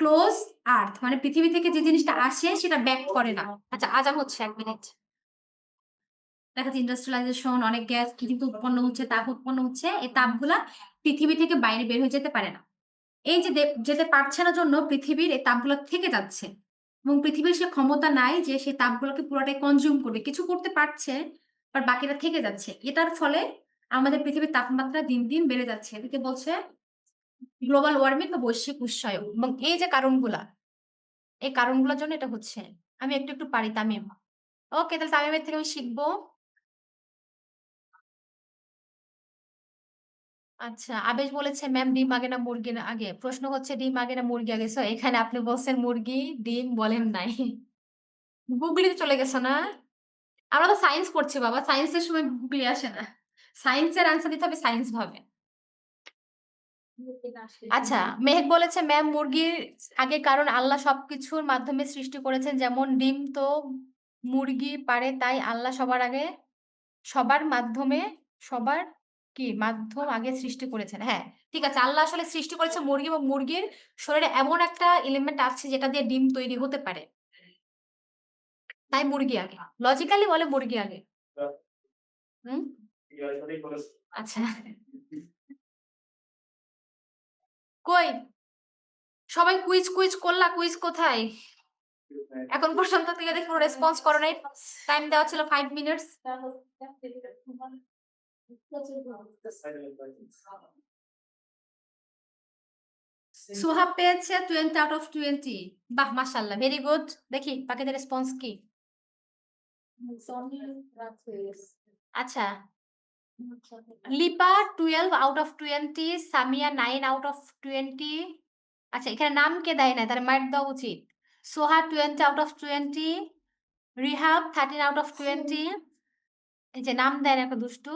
ক্লোজ আর্থ। মানে পৃথিবী থেকে যে জিনিসটা আসে সেটা ব্যাক করে না। আচ্ছা আজান হচ্ছে ১ মিনিট। দেখা যাচ্ছে ইন্ডাস্ট্রিয়ালাইজেশন অনেক গ্যাস কিন্তু উৎপন্ন হচ্ছে, তাপ উৎপন্ন হচ্ছে। এই তাপগুলা পৃথিবী থেকে বাইরে বের হয়ে যেতে পারে না। এই যে যেতে পারছে না জন্য পৃথিবীর এই তাপগুলা থেকে যাচ্ছে। এবং পৃথিবীর সে ক্ষমতা নাই যে সেই তাপগুলোকে পুরাটাই কনজিউম করবে। কিছু করতে পারছে, বাট বাকিটা থেকে যাচ্ছে। এটার ফলে আমাদের পৃথিবীর তাপমাত্রা দিন, দিন বেড়ে যাচ্ছে। এটাকে বলছে গ্লোবাল ওয়ার্মিং বা বৈশ্বিক উষ্ণায়ন। এবং এই যে কারণগুলা, এই কারণগুলোর জন্য এটা হচ্ছে। আমি একটু পারি তামিম। ওকে তাহলে তামিমের থেকে আমি শিখবো। আচ্ছা, আবেশ বলেছে ম্যাম ডিম আগে না মুরগি না আগে? প্রশ্ন হচ্ছে ডিম আগে না মুরগি আগে? সো এখানে আপনি বলছেন মুরগি, ডিম বলেন নাই। গুগলিতে চলে গেছো না? আমরা তো সায়েন্স পড়ছি বাবা। সায়েন্সের সময় গুগলি আসে না। সায়েন্সের অ্যান্সার দিতে হবে সায়েন্স ভাবে। আচ্ছা, মেহেক বলেছে ম্যাম মুরগির আগে কারণ আল্লাহ সবকিছুর মাধ্যমে সৃষ্টি করেছেন। যেমন ডিম তো মুরগি পারে তাই আল্লাহ সবার আগে সবার মাধ্যমে সবার কি মাধ্যম আগে সৃষ্টি করেছেন। হ্যাঁ, ঠিক আছে। আল্লাহ আসলে সৃষ্টি করেছে মুরগি এবং মুরগির শরীরে এমন একটা এলিমেন্ট আছে যেটা দিয়ে ডিম তৈরি হতে পারে। তাই মুরগি আগে। লজিক্যালি বলে মুরগি আগে। হুম? আচ্ছা। কই? সবাই কুইজ করলা, কুইজ কোথায়? এখন পর্যন্ত থেকে দেখি কোনো রেসপন্স করো নাই। টাইম দেওয়া ছিল 5 মিনিটস। সোহাব পেয়েছে 20 আউট অফ 20। বাহ! মাশাআল্লাহ, ভেরি গুড। দেখি বাকিদের রেসপন্স কি? আচ্ছা, Lipa 12 out of 20, Samia 9 out of 20। আচ্ছা, এখানে নাম কে দেয় নাই, তাহলে মার্ক দেওয়া উচিত। Soha 20 out of 20, Rihab 13 out of 20। এই যে নাম দেয় না, একটা দুষ্টু।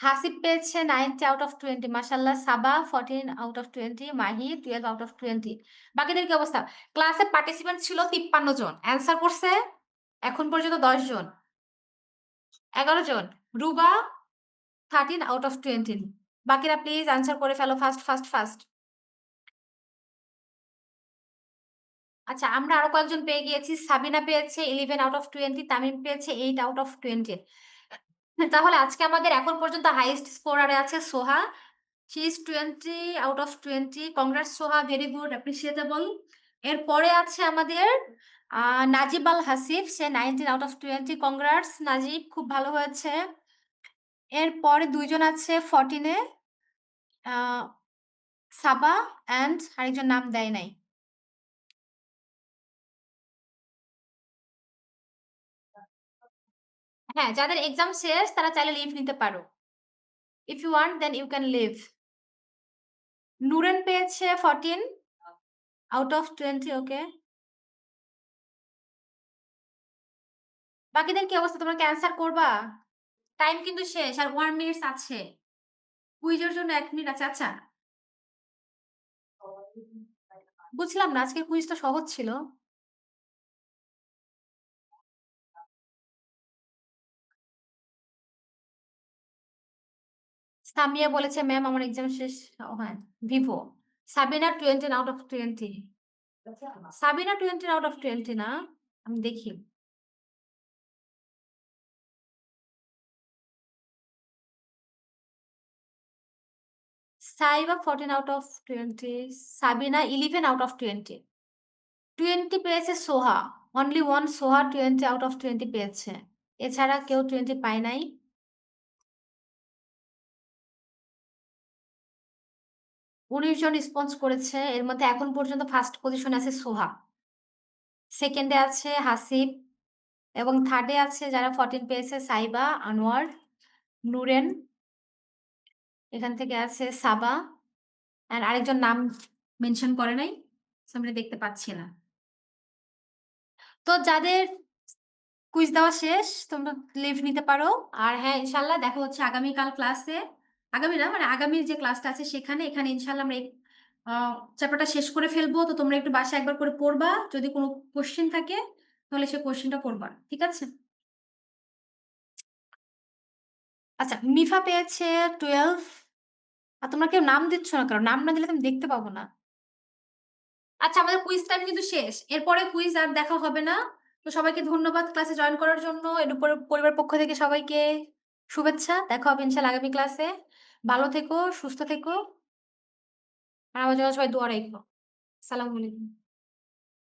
হাসিব পেয়েছে 90 আউট অফ 20, মাশাআল্লাহ। সাবা 14 out of 20, Mahi 12 out of 20। বাকিদের কি অবস্থা? ক্লাসে পার্টিসিপেন্ট ছিল 53 জন। অ্যান্সার করছে এখন পর্যন্ত 10 জন, 11 জন। Ruba 13 out of 20। বাকিরা প্লিজ অ্যান্সার করে ফেলো ফাস্ট, ফাস্ট, ফাস্ট। আচ্ছা, আমরা আরো কয়েকজন পেয়ে গিয়েছি। সাবিনা পেয়েছে 11 আউট অফ 20, তামিম পেয়েছে 8 আউট অফ 20। তাহলে আজকে আমাদের এখন পর্যন্ত হাইয়েস্ট স্কোরারে আছে Soha. She is 20 out of 20। Congrats Soha, very good, appreciatable. এরপরে আছে আমাদের নাজিব আল হাসিব, সে 19 আউট অফ 20। কংগ্রাটস নাজিব, খুব ভালো হয়েছে। এরপরে ২ জন আছে 14 এ, আ সাবা অ্যান্ড আরেকজন নাম দেয় নাই। হ্যাঁ, যাদের এক্সাম শেষ তারা চাইলে লিভ নিতে পারো। If you want then you can leave. Nuren পেয়েছে 14 আউট অফ 20, ওকে। বাকিদের কি অবস্থা? তোমরা কি অ্যান্সার করবা? টাইম কিন্তু শেষ, আর 1 মিনিটস আছে। কুইজের জন্য ১ মিনিট আছে। আচ্ছা, বুঝলাম না, আজকের কুইজ তো সহজ ছিল। সামিয়া বলেছে ম্যাম আমার এক্সাম শেষ। ও হ্যাঁ, Vivo. Sabina 20 out of 20। Sabina 20 out of 20 না? আমি দেখি। Saiba 14 out of 20, Sabina 11 out of 20। 20 পেয়েছে সোহা। অনলি 1 সোহা 20 আউট অফ 20 পেয়েছে। এছাড়া কেউ 20 পায় নাই। ১৯ জন রেসপন্স করেছে। এর মধ্যে এখন পর্যন্ত ফার্স্ট পজিশনে আছে সোহা। সেকেন্ডে আছে হাসিব এবং থার্ডে আছে যারা 14 পেয়েছে সাইবা, আনোয়ার, নুরেন। এখান থেকে আছে সাবা আর আরেকজন নাম মেনশন করে নাই। সো আমরা দেখতে পাচ্ছি না। তো যাদের কুইজ দেওয়া শেষ তোমরা লিভ নিতে পারো। আর হ্যাঁ, ইনশাআল্লাহ দেখা হচ্ছে আগামীকাল ক্লাসে। আগামী না মানে আগামীর যে ক্লাসটা আছে সেখানে, এখানে ইনশাআল্লাহ আমরা এই চ্যাপ্টারটা শেষ করে ফেলবো। তো তোমরা একটু বাসায় একবার করে পড়বা। যদি কোনো কোয়েশ্চেন থাকে তাহলে সে কোয়েশ্চেনটা করবা। ঠিক আছে? আচ্ছা, মিফা পেয়েছে 12। আর তোমরা কেউ নাম দিচ্ছ না কেন? নাম না দিলে তো আমি দেখতে পাবো না। আচ্ছা, আমাদের কুইজ টাইম কিন্তু শেষ। এরপরে কুইজ আর দেখা হবে না। তো সবাইকে ধন্যবাদ ক্লাসে জয়েন করার জন্য। এর উপরে পরিবার পক্ষ থেকে সবাইকে শুভেচ্ছা। দেখা হবে ইনশাআল্লাহ আগামী ক্লাসে। ভালো থেকো, সুস্থ থেকো। আর আমার জন্য সবাই দোয়া রাইখো। আসসালামু আলাইকুম।